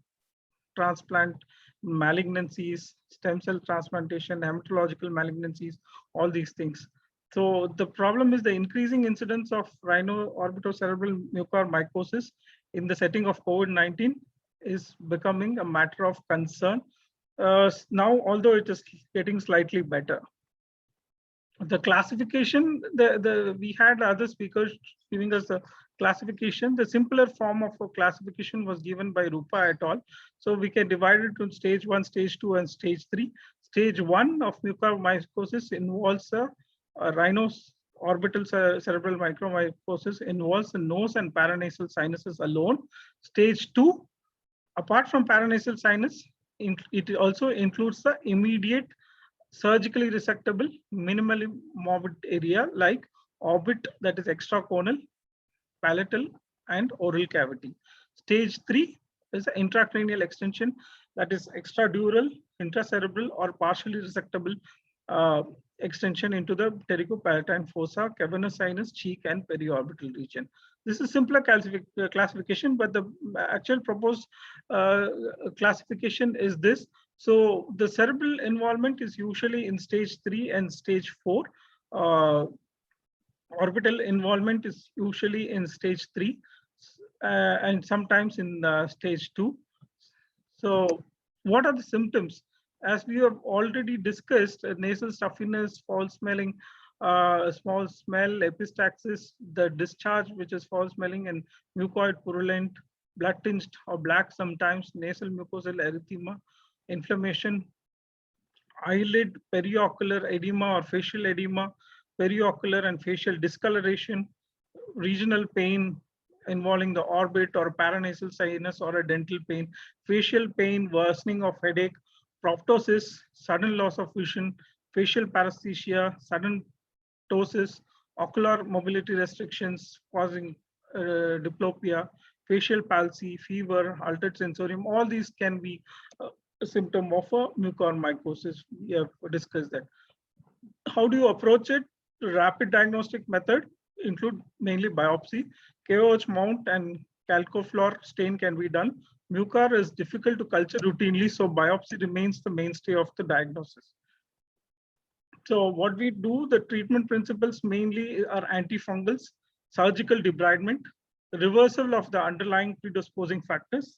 transplant malignancies, stem cell transplantation, hematological malignancies, all these things. So the problem is the increasing incidence of rhino-orbitocerebral mucormycosis in the setting of COVID-19 is becoming a matter of concern. Now, although it is getting slightly better. The classification, we had other speakers giving us a classification. The simpler form of a classification was given by Rupa et al. So we can divide it into stage 1, stage 2, and stage 3. Stage 1 of mucormycosis involves a rhino-orbital cerebral mucormycosis, involves the nose and paranasal sinuses alone. Stage 2, apart from paranasal sinus, it also includes the immediate surgically resectable, minimally morbid area like orbit, that is extracornal, palatal, and oral cavity. Stage 3 is intracranial extension, that is extradural, intracerebral, or partially resectable extension into the pterygopalatine fossa, cavernous sinus, cheek, and periorbital region. This is simpler classification, but the actual proposed classification is this. So the cerebral involvement is usually in stage 3 and stage 4. Orbital involvement is usually in stage 3 and sometimes in stage 2. So what are the symptoms? As we have already discussed, nasal stuffiness, foul smelling, small smell, epistaxis, the discharge, which is foul smelling, and mucoid purulent, blood tinged or black sometimes, nasal mucosal erythema, inflammation, eyelid periocular edema or facial edema, periocular and facial discoloration, regional pain involving the orbit or paranasal sinus or a dental pain, facial pain, worsening of headache, proptosis, sudden loss of vision, facial paresthesia, sudden ptosis, ocular mobility restrictions causing diplopia, facial palsy, fever, altered sensorium. All these can be a symptom of a mucormycosis. We have discussed that. How do you approach it? Rapid diagnostic method include mainly biopsy, KOH mount and calcofluor stain can be done. Mucor is difficult to culture routinely, so biopsy remains the mainstay of the diagnosis. So what we do, the treatment principles mainly are antifungals, surgical debridement, reversal of the underlying predisposing factors.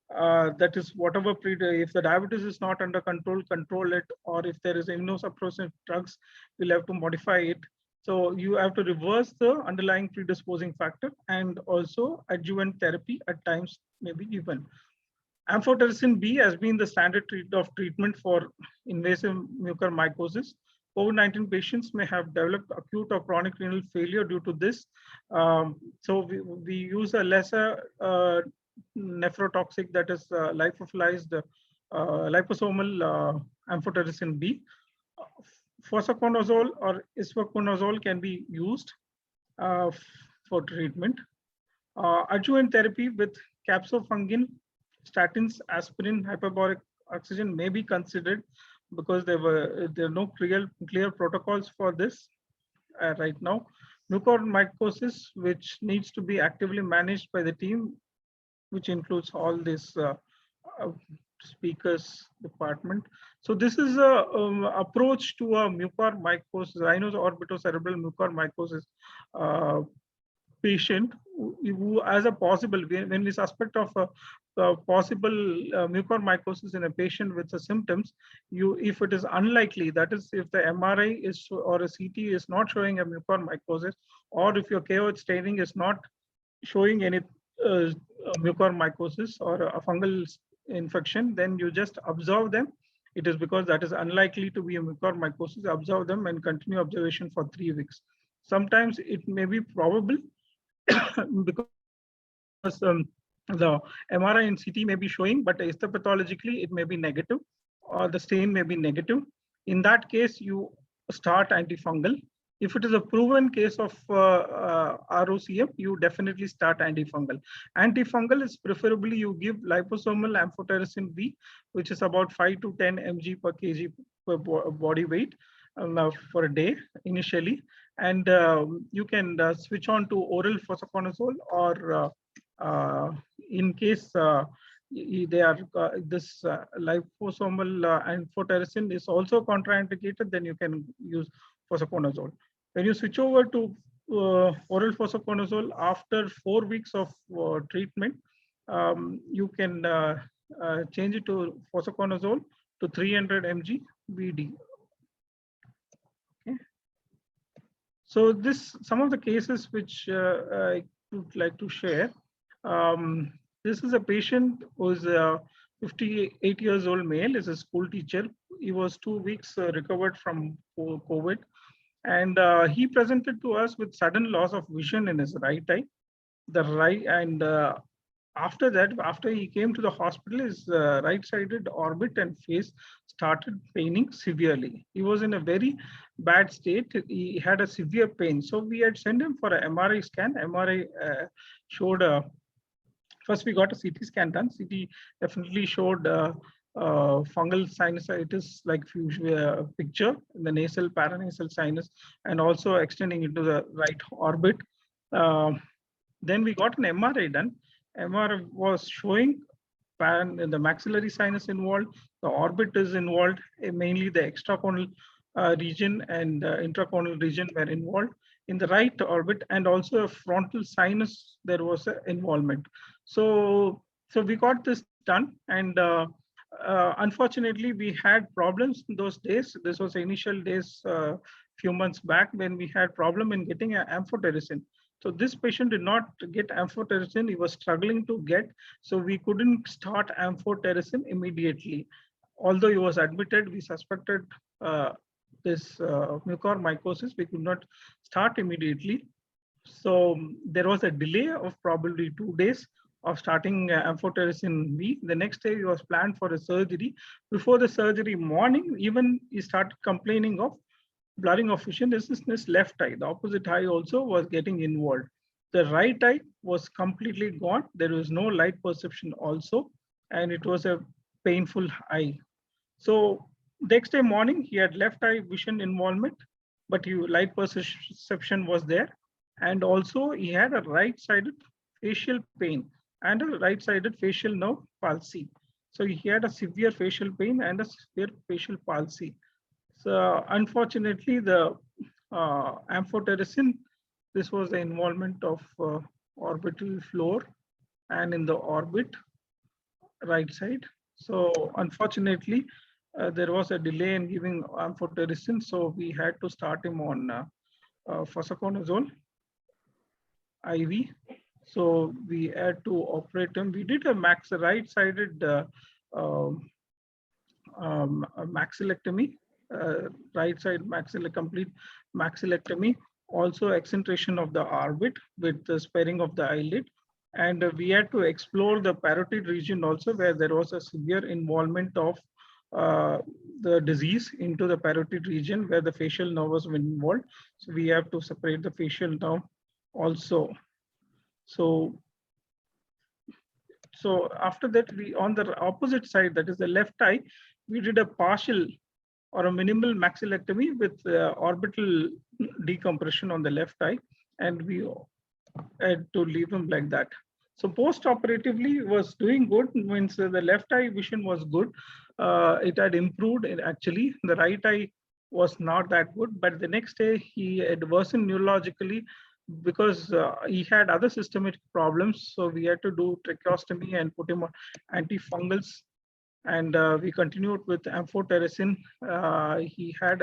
That is whatever, if the diabetes is not under control, control it, or if there is immunosuppressive drugs, we'll have to modify it. So you have to reverse the underlying predisposing factor, and also adjuvant therapy at times may be given. Amphotericin B has been the standard of treatment for invasive mucormycosis. COVID-19 patients may have developed acute or chronic renal failure due to this. So we use a lesser nephrotoxic, that is lyophilized liposomal amphotericin B. Fossaconazole or isavuconazole can be used for treatment. Adjuvant therapy with capsofungin, statins, aspirin, hyperbaric oxygen may be considered, because there are no clear protocols for this right now. Mucormycosis, which needs to be actively managed by the team, which includes all this speakers department. So this is a approach to a mucormycosis, rhinocerebral mucormycosis patient who, as a possible, when we suspect of a possible mucormycosis in a patient with the symptoms, if it is unlikely, that is, if the MRI is or a CT is not showing a mucormycosis, or if your KOH staining is not showing any mucormycosis or a fungal infection, then you just observe them. It is because that is unlikely to be a mucormycosis. Observe them and continue observation for 3 weeks. Sometimes it may be probable because the MRI and CT may be showing, but histopathologically it may be negative, or the stain may be negative. In that case, you start antifungal. If it is a proven case of ROCM, you definitely start antifungal. Antifungal is preferably you give liposomal amphotericin B, which is about 5 to 10 mg per kg per body weight for a day initially. And you can switch on to oral fossaconazole, or in case they are this liposomal amphotericin is also contraindicated, then you can use fossaconazole. When you switch over to oral fossaconazole after 4 weeks of treatment, you can change it to fossaconazole to 300 mg BD. Okay. So some of the cases which I would like to share. This is a patient who is 58 years old male, is a school teacher. He was 2 weeks recovered from COVID. And he presented to us with sudden loss of vision in his right eye. After that, after he came to the hospital, his right-sided orbit and face started paining severely. He was in a very bad state. He had a severe pain. So we had sent him for an MRI scan. MRI showed, first we got a CT scan done. CT definitely showed fungal sinusitis like picture in the nasal paranasal sinus and also extending into the right orbit. Then we got an MRI done. MRI was showing the maxillary sinus involved, the orbit is involved, mainly the extracornal region and intracornal region were involved in the right orbit, and also a frontal sinus, there was an involvement. So we got this done, and unfortunately, we had problems in those days. This was initial days, few months back, when we had problem in getting amphotericin. So this patient did not get amphotericin. He was struggling to get, so we couldn't start amphotericin immediately. Although he was admitted, we suspected this mucormycosis. We could not start immediately. So there was a delay of probably 2 days of starting amphotericin B. The next day he was planned for a surgery. Before the surgery morning, even he started complaining of blurring of vision is in his left eye. The opposite eye also was getting involved. The right eye was completely gone. There was no light perception also, and it was a painful eye. So next day morning, he had left eye vision involvement, but light perception was there. And also he had a right-sided facial pain and a right-sided facial nerve palsy. So he had a severe facial pain and a severe facial palsy. So unfortunately, the amphotericin, this was the involvement of orbital floor and in the orbit right side. So unfortunately, there was a delay in giving amphotericin, so we had to start him on fluconazole IV. So we had to operate him. We did a right-sided maxillectomy. Right side complete maxillectomy, also accentration of the orbit with the sparing of the eyelid. And we had to explore the parotid region also, where there was a severe involvement of the disease into the parotid region where the facial nerve was involved. So we have to separate the facial nerve also. So after that, we on the opposite side, that is the left eye, we did a partial or a minimal maxillectomy with orbital decompression on the left eye, and we had to leave him like that. So post-operatively was doing good, means the left eye vision was good. It had improved, and actually the right eye was not that good, but the next day he had worsened neurologically because he had other systemic problems. So we had to do tracheostomy and put him on antifungals. And we continued with amphotericin. He had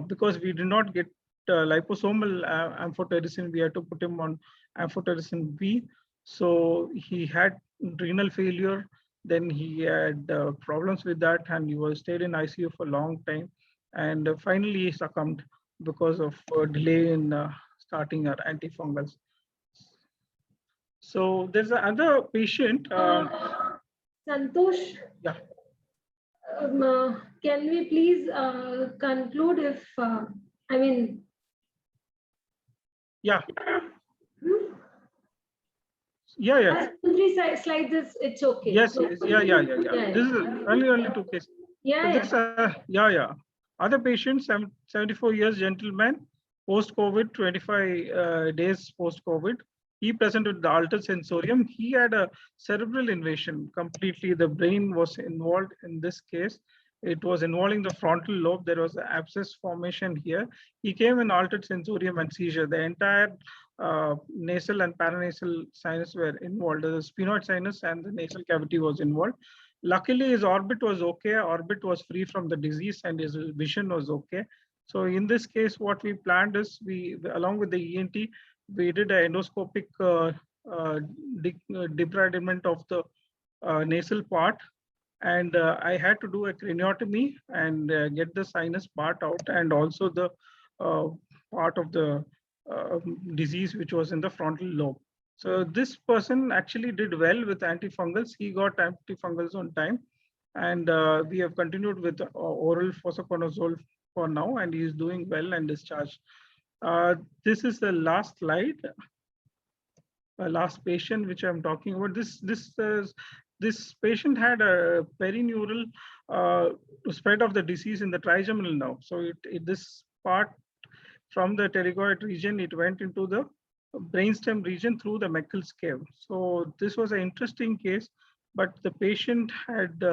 because we did not get liposomal amphotericin, we had to put him on amphotericin B. So he had renal failure. Then he had problems with that, and he was stayed in ICU for a long time. And finally he succumbed because of delay in starting our antifungals. So there's another patient. Santosh, Yeah. Can we please conclude if, I mean. Yeah. Yeah. Last 2-3 slides, it's okay. Yes, So, yes, yeah. This is only 2 cases. Yeah. So this, Other patient, 74 years gentleman, post-COVID, 25 days post-COVID. He presented with the altered sensorium. He had a cerebral invasion completely. The brain was involved in this case. It was involving the frontal lobe. There was an abscess formation here. He came in altered sensorium and seizure. The entire nasal and paranasal sinus were involved. The sphenoid sinus and the nasal cavity was involved. Luckily, his orbit was okay. Orbit was free from the disease and his vision was okay. So in this case, what we planned is along with the ENT, we did an endoscopic debridement of the nasal part. And I had to do a craniotomy and get the sinus part out, and also the part of the disease which was in the frontal lobe. So this person actually did well with antifungals. He got antifungals on time, and we have continued with oral fluconazole for now, and he is doing well and discharged. This is the last slide. Last patient which I'm talking about. This this patient had a perineural spread of the disease in the trigeminal nerve. So this part from the pterygoid region, it went into the brainstem region through the Meckel's cave. So this was an interesting case, but the patient had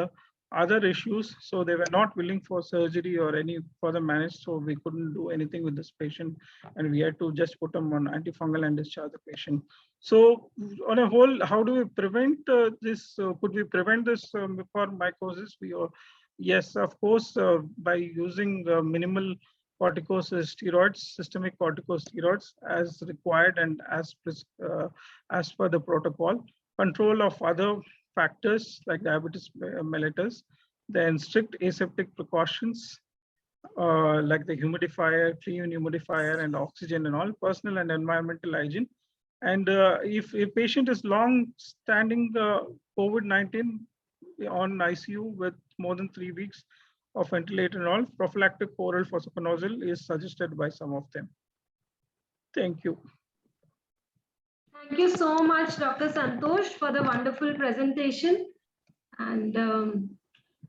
other issues, so they were not willing for surgery or any further managed. So we couldn't do anything with this patient, and we had to just put them on antifungal and discharge the patient. So on a whole, how do we prevent this? Could we prevent this for mycosis? Yes, of course, by using minimal corticosteroids, systemic corticosteroids as required and as per the protocol. Control of other factors like diabetes mellitus, then strict aseptic precautions like the humidifier, clean humidifier and oxygen and all, personal and environmental hygiene. And if a patient is long-standing COVID-19 on ICU with more than 3 weeks of ventilator and all, prophylactic oral fluconazole is suggested by some of them. Thank you. Thank you so much, Dr. Santosh, for the wonderful presentation. And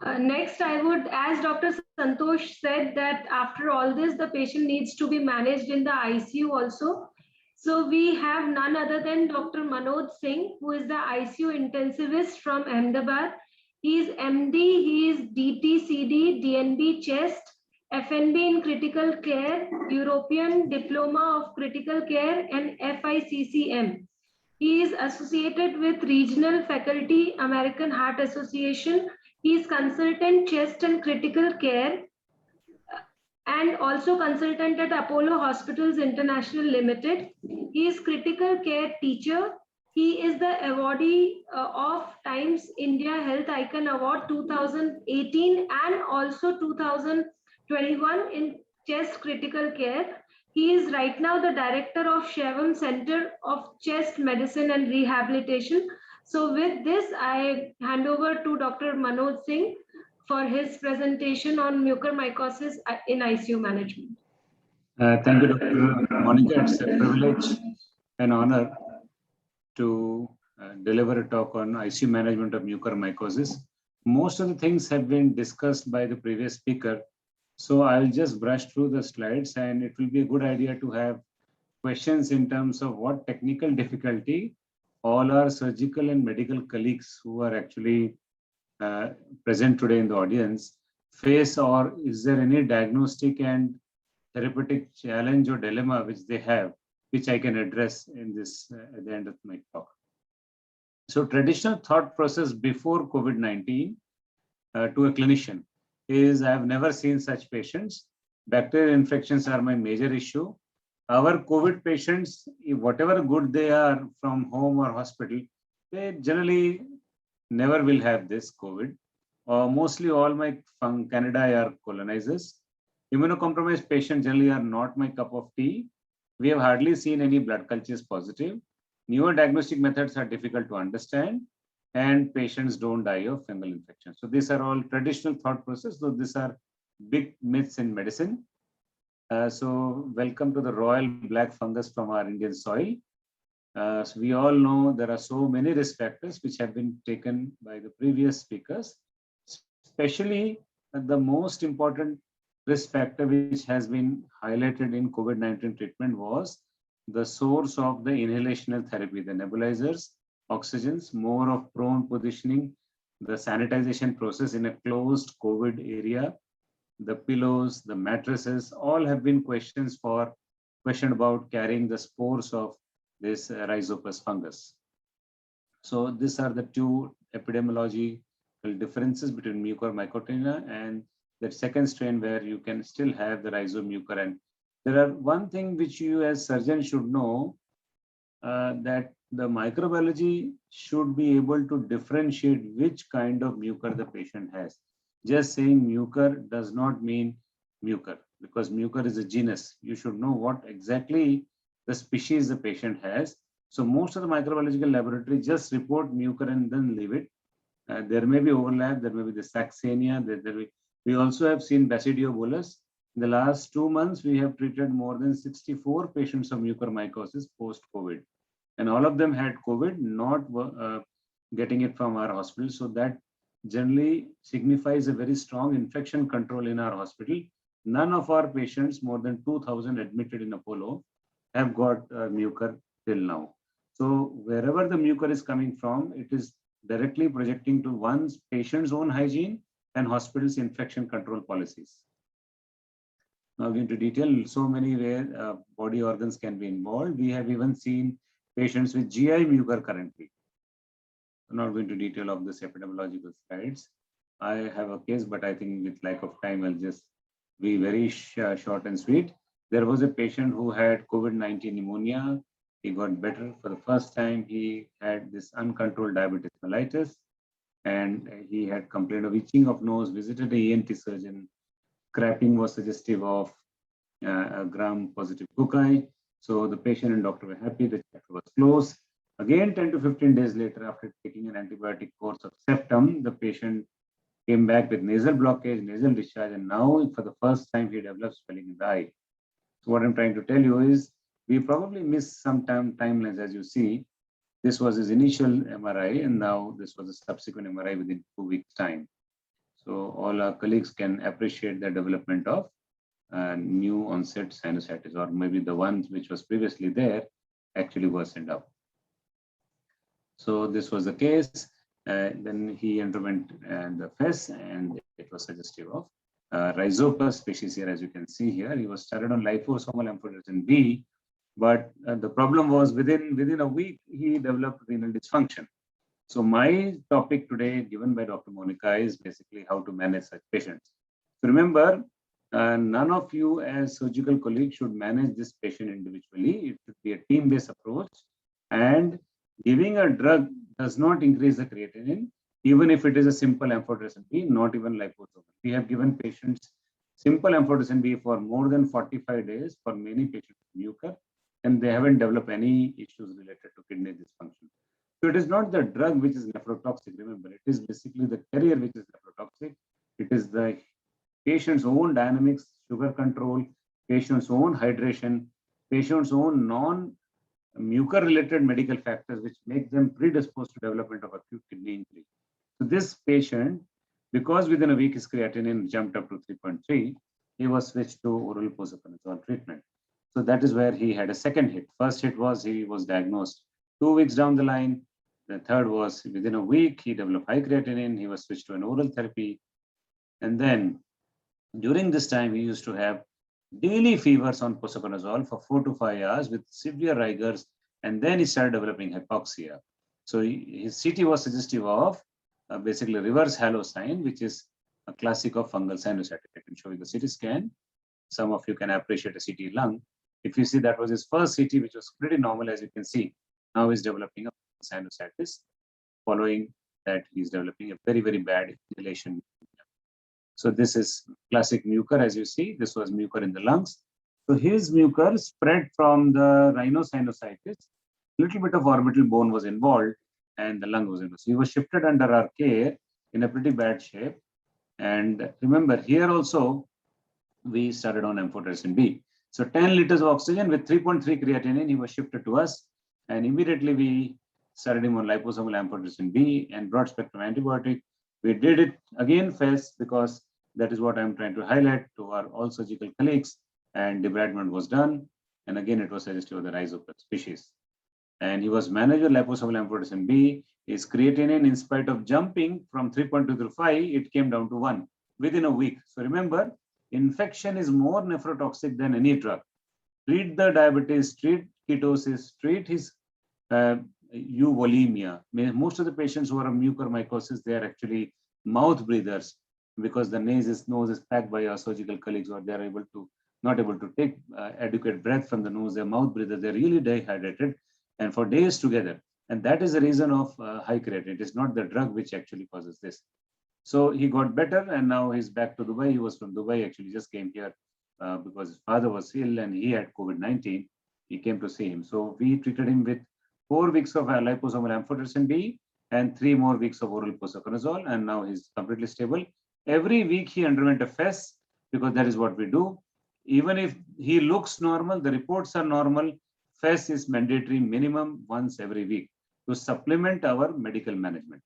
next, I would, as Dr. Santosh said, that after all this, the patient needs to be managed in the ICU also. So we have none other than Dr. Manoj Singh, who is the ICU intensivist from Ahmedabad. He is MD, he is DT/CD, DNB chest, FNB in critical care, European Diploma of Critical Care and FICCM. He is associated with Regional Faculty, American Heart Association. He is consultant chest and critical care and also consultant at Apollo Hospitals International Limited. He is critical care teacher. He is the awardee of Times India Health Icon Award 2018 and also 2021 in chest critical care. He is right now the director of Shevam Center of Chest Medicine and Rehabilitation. So with this, I hand over to Dr. Manoj Singh for his presentation on mucormycosis in ICU management. Thank you, Dr. Monica. It's a privilege and honor to deliver a talk on ICU management of mucormycosis. Most of the things have been discussed by the previous speaker. So I'll just brush through the slides, and it will be a good idea to have questions in terms of what technical difficulty all our surgical and medical colleagues who are actually present today in the audience face, or is there any diagnostic and therapeutic challenge or dilemma which they have, which I can address in this at the end of my talk. So traditional thought process before COVID-19 to a clinician is I have never seen such patients. Bacterial infections are my major issue. Our COVID patients, whatever good they are from home or hospital, they generally never will have this COVID. Mostly all my Candida are colonizers. Immunocompromised patients generally are not my cup of tea. We have hardly seen any blood cultures positive. Newer diagnostic methods are difficult to understand, and patients don't die of fungal infection. So these are all traditional thought process. So these are big myths in medicine. So welcome to the royal black fungus from our Indian soil. So we all know there are so many risk factors which have been taken by the previous speakers, especially the most important risk factor which has been highlighted in COVID-19 treatment was the source of the inhalational therapy, the nebulizers, oxygens, more of prone positioning, the sanitization process in a closed COVID area, the pillows, the mattresses, all have been questioned about carrying the spores of this Rhizopus fungus. So these are the two epidemiological differences between mucormycotina and that second strain where you can still have the rhizomucor. And there are one thing which you as surgeon should know, that the microbiology should be able to differentiate which kind of mucor the patient has. Just saying mucor does not mean mucor, because mucor is a genus. You should know what exactly the species the patient has. So most of the microbiological laboratory just report mucor and then leave it. There may be overlap, there may be the Saxenia, we also have seen Basidio bolus. In the last 2 months, we have treated more than 64 patients of mucormycosis post-COVID. And all of them had COVID, not getting it from our hospital. So that generally signifies a very strong infection control in our hospital. None of our patients, more than 2,000 admitted in Apollo, have got mucor till now. So wherever the mucor is coming from, it is directly projecting to one's patient's own hygiene and hospital's infection control policies. Now into detail, so many where body organs can be involved. We have even seen patients with GI mucor currently. I'm not going to detail of this epidemiological slides. I have a case, but I think with lack of time, I'll just be very short and sweet. There was a patient who had COVID-19 pneumonia. He got better for the first time. He had this uncontrolled diabetes mellitus, and he had complained of itching of nose, visited an ENT surgeon. Crapping was suggestive of a gram-positive cocci. So the patient and doctor were happy. The chapter was closed. Again, 10 to 15 days later, after taking an antibiotic course of Ceftum, the patient came back with nasal blockage, nasal discharge, and now for the first time he developed swelling in the eye. So what I'm trying to tell you is we probably missed some timelines. As you see, this was his initial MRI, and now this was a subsequent MRI within 2 weeks' time. So all our colleagues can appreciate the development of new onset sinusitis, or maybe the ones which was previously there actually worsened up. So this was the case. Then he underwent the FES, and it was suggestive of Rhizopus species here, as you can see here. He was started on liposomal amphotericin B, but the problem was within a week, he developed renal dysfunction. So my topic today given by Dr. Monica is basically how to manage such patients. So remember, none of you as surgical colleagues should manage this patient individually. It should be a team-based approach, and giving a drug does not increase the creatinine, even if it is a simple amphotericin B, not even liposomal. We have given patients simple amphotericin B for more than 45 days for many patients with mucor, and they haven't developed any issues related to kidney dysfunction. So it is not the drug which is nephrotoxic, remember, it is basically the carrier which is nephrotoxic. It is the patient's own dynamics, sugar control, patient's own hydration, patient's own non-mucor related medical factors which make them predisposed to development of acute kidney injury. So this patient, because within a week his creatinine jumped up to 3.3, he was switched to oral posaconazole treatment. So that is where he had a second hit. First hit was he was diagnosed 2 weeks down the line. The third was within a week, he developed high creatinine. He was switched to an oral therapy. And then during this time, he used to have daily fevers on posaconazole for 4 to 5 hours with severe rigors. And then he started developing hypoxia. So his CT was suggestive of basically reverse halo sign, which is a classic of fungal sinusitis. I can show you the CT scan. Some of you can appreciate a CT lung. If you see, that was his first CT, which was pretty normal, as you can see. Now he's developing a sinusitis. Following that, he's developing a very, very bad inhalation. So this is classic mucor, as you see. This was mucor in the lungs. So his mucor spread from the rhinosinusitis. Little bit of orbital bone was involved, and the lung was involved. So he was shifted under our care in a pretty bad shape. And remember, here also, we started on amphotericin B. So 10 liters of oxygen with 3.3 creatinine, he was shifted to us. And immediately we started him on liposomal amphotericin B and broad spectrum antibiotic. We did it again fast because that is what I'm trying to highlight to our all surgical colleagues. And debridement was done. And again, it was suggestive of the Rhizopus species. And he was managed with liposomal amphotericin B. His creatinine, in spite of jumping from 3.2 to 5, it came down to 1 within a week. So remember, infection is more nephrotoxic than any drug. Treat the diabetes, treat ketosis, treat his euvolemia. Most of the patients who are on mucormycosis, they are actually mouth breathers because the nose is packed by our surgical colleagues, or they are not able to take adequate breath from the nose. They're mouth breathers. They're really dehydrated and for days together. And that is the reason of high creatinine. It is not the drug which actually causes this. So he got better, and now he's back to Dubai. He was from Dubai, actually just came here because his father was ill and he had COVID-19. He came to see him. So we treated him with 4 weeks of liposomal amphotericin B and 3 more weeks of oral posaconazole, and now he's completely stable. Every week he underwent a FES because that is what we do. Even if he looks normal, the reports are normal, FES is mandatory minimum once every week. to supplement our medical management.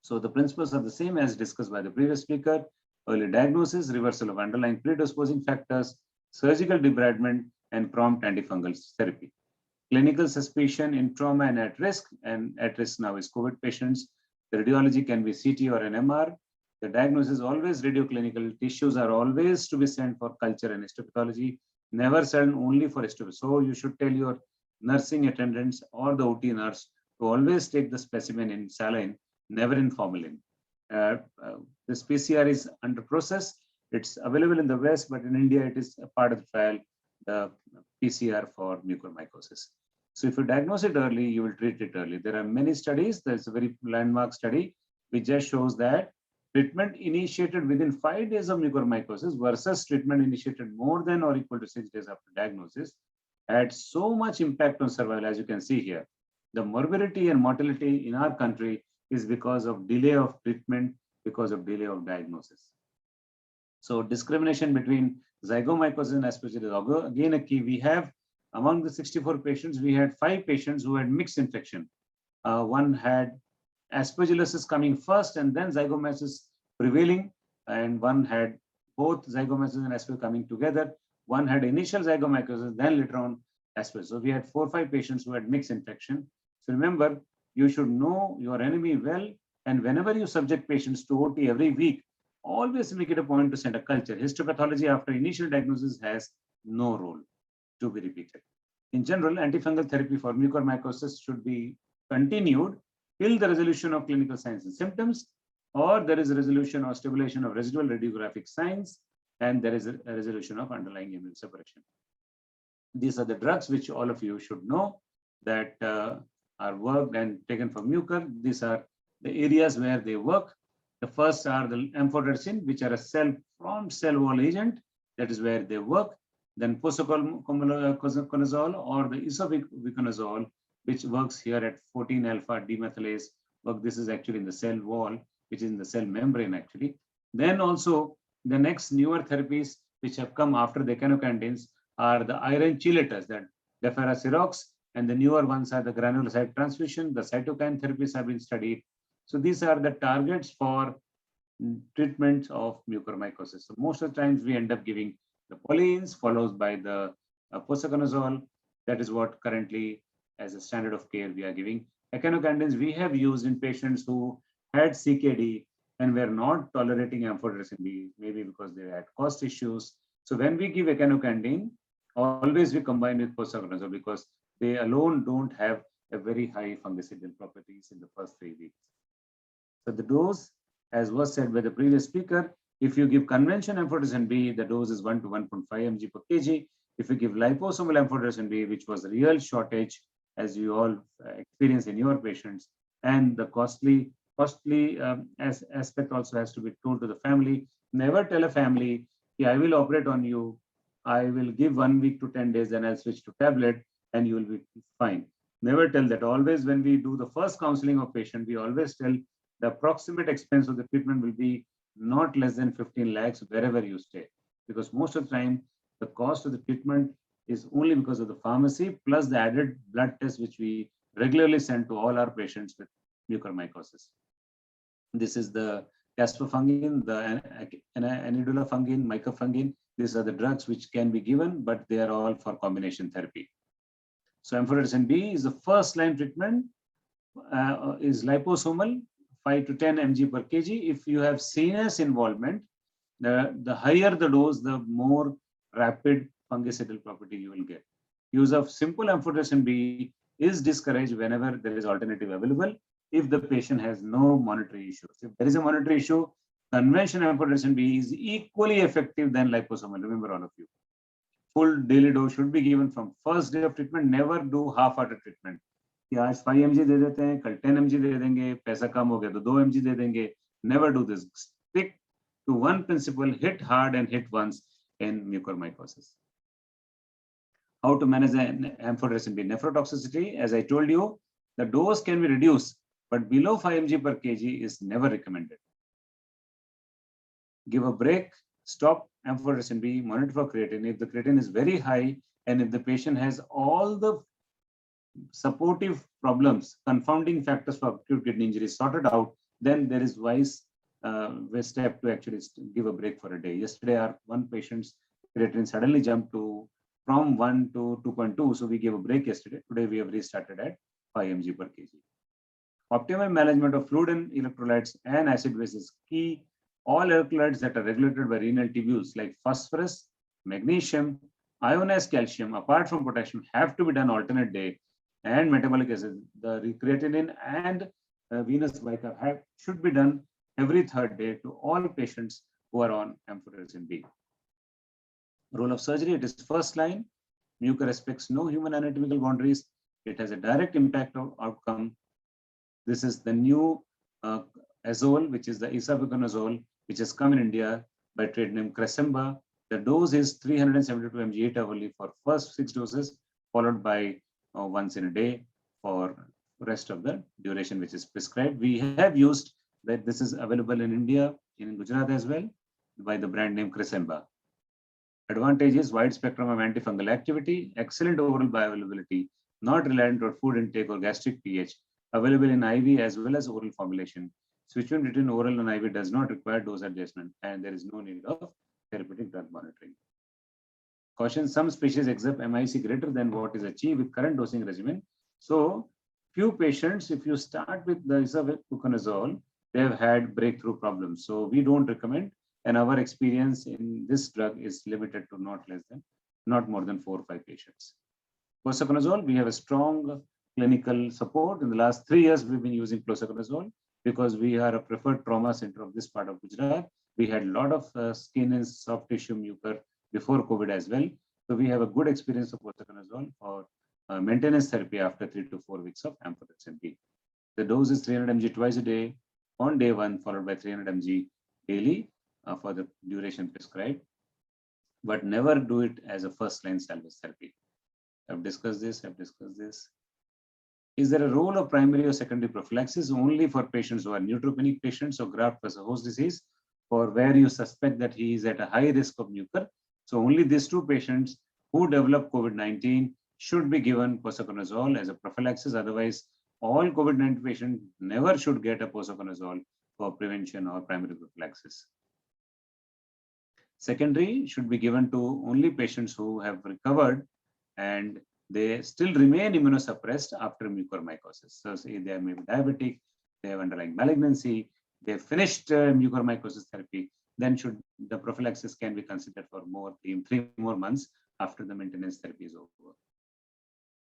So the principles are the same as discussed by the previous speaker: early diagnosis, reversal of underlying predisposing factors, surgical debridement, and prompt antifungal therapy. Clinical suspicion in trauma and at risk now is COVID patients. The radiology can be CT or an MR. The diagnosis always radioclinical. Tissues are always to be sent for culture and histopathology, never sent only for histopathology. So you should tell your nursing attendants or the OT nurse to always take the specimen in saline, never in formalin. This PCR is under process. It's available in the West, but in India, it is a part of the trial, the PCR for mucormycosis. So if you diagnose it early, you will treat it early. There are many studies. There's a very landmark study which just shows that treatment initiated within 5 days of mucormycosis versus treatment initiated more than or equal to 6 days after diagnosis had so much impact on survival, as you can see here. The morbidity and mortality in our country is because of delay of treatment, because of delay of diagnosis. So discrimination between zygomycosis and aspergillosis is again a key. We have, among the 64 patients, we had 5 patients who had mixed infection. One had aspergillosis coming first and then zygomycosis prevailing, and one had both zygomycosis and aspergillosis coming together. One had initial zygomycosis, then later on aspergillosis. So we had 4 or 5 patients who had mixed infection. So remember, you should know your enemy well, and whenever you subject patients to OT every week, always make it a point to send a culture. Histopathology after initial diagnosis has no role to be repeated. In general, antifungal therapy for mucormycosis should be continued till the resolution of clinical signs and symptoms, or there is a resolution or stabilization of residual radiographic signs, and there is a resolution of underlying immune suppression. These are the drugs which all of you should know that are worked and taken for mucor. These are the areas where they work. The first are the amphotericin, which are a cell-formed cell wall agent. That is where they work. Then posaconazole or the isoviconazole, which works here at 14-alpha demethylase. This is actually in the cell wall, which is in the cell membrane actually. Then also the next newer therapies which have come after the echinocandins are the iron chelators, that deferasirox, and the newer ones are the granulocyte transfusion. The cytokine therapies have been studied. So these are the targets for treatment of mucormycosis. So most of the times we end up giving the polines followed by the posaconazole. That is what currently as a standard of care we are giving. Echinocandins we have used in patients who had CKD and were not tolerating amphotericin B, maybe because they had cost issues. So when we give echinocandin, always we combine with posaconazole because they alone don't have a very high fungicidal properties in the first 3 weeks. So the dose, as was said by the previous speaker, if you give conventional amphotericin B, the dose is 1 to 1.5 mg per kg. If you give liposomal amphotericin B, which was a real shortage, as you all experience in your patients, and the costly aspect also has to be told to the family. Never tell a family, yeah, I will operate on you. I will give 1 week to 10 days, then I'll switch to tablet and you will be fine. Never tell that. Always when we do the first counseling of patient, we always tell the approximate expense of the treatment will be not less than 15 lakhs wherever you stay. Because most of the time, the cost of the treatment is only because of the pharmacy plus the added blood test, which we regularly send to all our patients with mucormycosis. This is the caspofungin, the anidulafungin, micafungin. These are the drugs which can be given, but they are all for combination therapy. So amphotericin B is the first line treatment, is liposomal, 5 to 10 mg per kg. If you have CNS involvement, the higher the dose, the more rapid fungicidal property you will get. Use of simple amphotericin B is discouraged whenever there is alternative available if the patient has no monetary issues. If there is a monetary issue, conventional amphotericin B is equally effective than liposomal. Remember, all of you. Full daily dose should be given from first day of treatment. Never do half-hearted treatment. कि आज 5 mg दे देते हैं, कल 10 mg दे देंगे, पैसा कम हो गया तो 2 mg दे देंगे. Never do this. Stick to one principle: hit hard and hit once in mucormycosis. How to manage the amphotericin B nephrotoxicity? As I told you, the dose can be reduced, but below 5 mg per kg is never recommended. Give a break, stop amphotericin B, monitor for creatine. If the creatine is very high and if the patient has all the supportive problems, confounding factors for acute kidney injury sorted out, then there is wise step to actually give a break for a day. Yesterday, our one patient's creatinine suddenly jumped from 1 to 2.2. So we gave a break yesterday. Today, we have restarted at 5 mg per kg. Optimal management of fluid and electrolytes and acid base is key. All electrolytes that are regulated by renal tubules like phosphorus, magnesium, ionized calcium, apart from potassium, have to be done alternate day. And metabolic acid, the creatinine and venous bicarb should be done every third day to all patients who are on amphotericin B. Role of surgery, it is first line. Mucor respects no human anatomical boundaries. It has a direct impact on outcome. This is the new azole, which is the isavuconazole, which has come in India by trade name Cresemba. The dose is 372 mg 8 hourly for first 6 doses, followed by once in a day for rest of the duration which is prescribed. We have used that. This is available in India, in Gujarat as well, by the brand name Cresemba. Advantage is wide spectrum of antifungal activity, excellent oral bioavailability, not reliant on food intake or gastric pH, available in IV as well as oral formulation. Switching between oral and IV does not require dose adjustment, and there is no need of therapeutic drug monitoring. Caution, some species exhibit MIC greater than what is achieved with current dosing regimen. So, few patients, if you start with the isavuconazole, they have had breakthrough problems. So, we don't recommend, and our experience in this drug is limited to not more than 4 or 5 patients. Posaconazole, we have a strong clinical support. In the last 3 years, we've been using posaconazole because we are a preferred trauma center of this part of Gujarat. We had a lot of skin and soft tissue mucor before COVID as well. So we have a good experience of posaconazole for maintenance therapy after 3 to 4 weeks of amphotericin B. The dose is 300 mg twice a day on day 1, followed by 300 mg daily for the duration prescribed, but never do it as a first-line salvage therapy. I've discussed this. Is there a role of primary or secondary prophylaxis only for patients who are neutropenic patients or graft versus host disease, or where you suspect that he is at a high risk of mucor? So only these 2 patients who develop COVID-19 should be given posaconazole as a prophylaxis. Otherwise, all COVID-19 patients never should get a posaconazole for prevention or primary prophylaxis. Secondary should be given to only patients who have recovered and they still remain immunosuppressed after mucormycosis. So say they are maybe diabetic, they have underlying malignancy, they have finished mucormycosis therapy, then the prophylaxis can be considered for 3 more months after the maintenance therapy is over.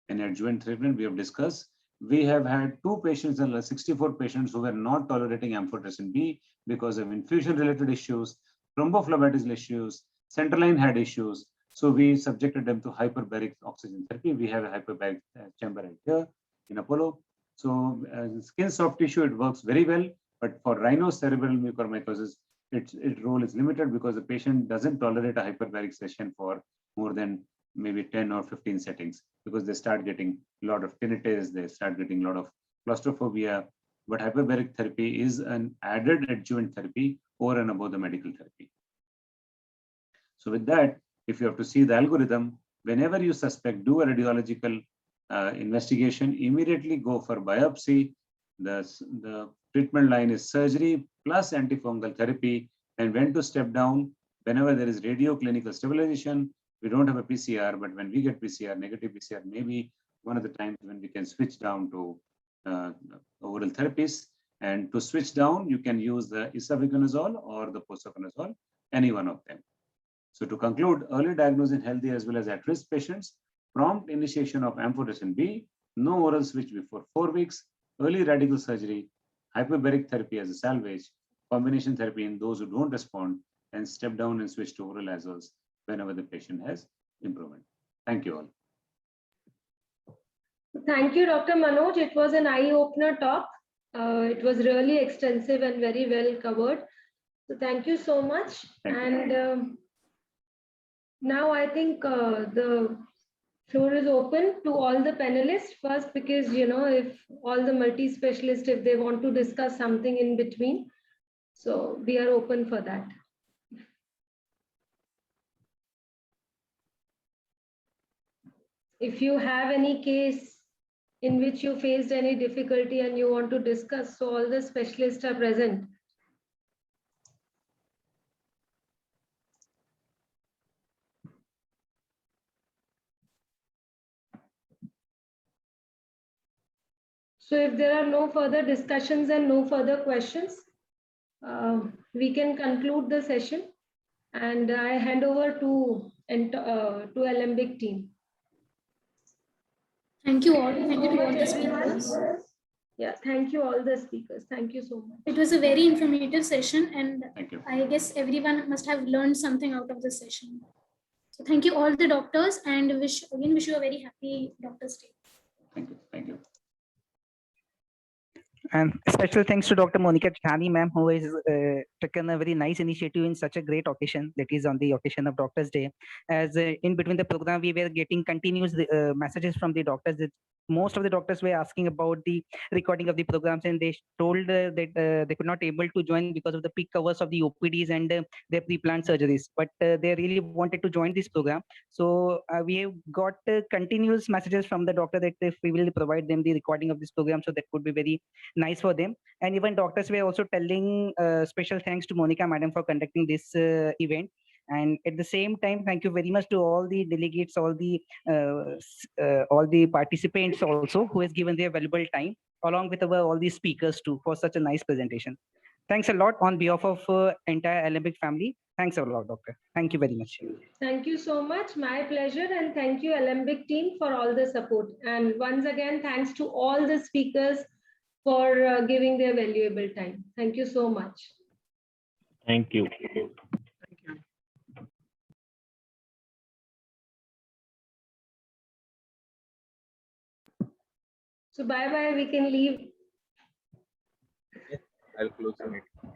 In adjuvant treatment, we have discussed. We have had 2 patients, 64 patients who were not tolerating amphotericin B because of infusion-related issues, thrombophlebitis issues, centerline had issues. So we subjected them to hyperbaric oxygen therapy. We have a hyperbaric chamber right here in Apollo. So skin soft tissue, it works very well, but for rhinocerebral mucormycosis, its role is limited because the patient doesn't tolerate a hyperbaric session for more than maybe 10 or 15 settings because they start getting a lot of tinnitus, they start getting a lot of claustrophobia. But hyperbaric therapy is an added adjuvant therapy over and above the medical therapy. So with that, if you have to see the algorithm, whenever you suspect, do a radiological investigation, immediately go for biopsy. The treatment line is surgery plus antifungal therapy, and when to step down, whenever there is radioclinical stabilization. We don't have a PCR, but when we get PCR, negative PCR, maybe one of the times when we can switch down to oral therapies. And to switch down, you can use the isavuconazole or the posaconazole, any one of them. So to conclude, early diagnosis in healthy as well as at-risk patients, prompt initiation of amphotericin B, no oral switch before 4 weeks, early radical surgery, hyperbaric therapy as a salvage, combination therapy in those who don't respond, and step down and switch to oral azoles whenever the patient has improvement. Thank you all. Thank you, Dr. Manoj. It was an eye-opener talk. It was really extensive and very well covered. So thank you so much. Now I think the floor is open to all the panelists first, because, you know, if all the multi-specialists, if they want to discuss something in between, so we are open for that. If you have any case in which you faced any difficulty and you want to discuss. So all the specialists are present. So if there are no further discussions and no further questions, we can conclude the session. And I hand over to Alembic team. Thank you all. Thank you to all the speakers. Yeah, thank you all the speakers. Thank you so much. It was a very informative session, and Thank you. I guess everyone must have learned something out of this session. So thank you all the doctors, and wish you a very happy Doctor's Day. Thank you. Thank you. And special thanks to Dr. Monica Jethani, ma'am, who has taken a very nice initiative in such a great occasion, that is on the occasion of Doctor's Day. As in between the program, we were getting continuous messages from the doctors that most of the doctors were asking about the recording of the programs, and they told that they could not able to join because of the peak hours of the OPDs and their pre-planned surgeries. But they really wanted to join this program. So we have got continuous messages from the doctor that if we will provide them the recording of this program, so that could be very nice for them. And even doctors were also telling special thanks to Monica madam for conducting this event. And at the same time, thank you very much to all the delegates, all the participants also who has given their valuable time, along with all the speakers too, for such a nice presentation. Thanks a lot on behalf of entire Alembic family. Thanks a lot, doctor. Thank you very much. Thank you so much. My pleasure. And thank you, Alembic team, for all the support. And once again, thanks to all the speakers for giving their valuable time. Thank you so much. Thank you. Thank you. So bye-bye, we can leave. I'll close the meeting.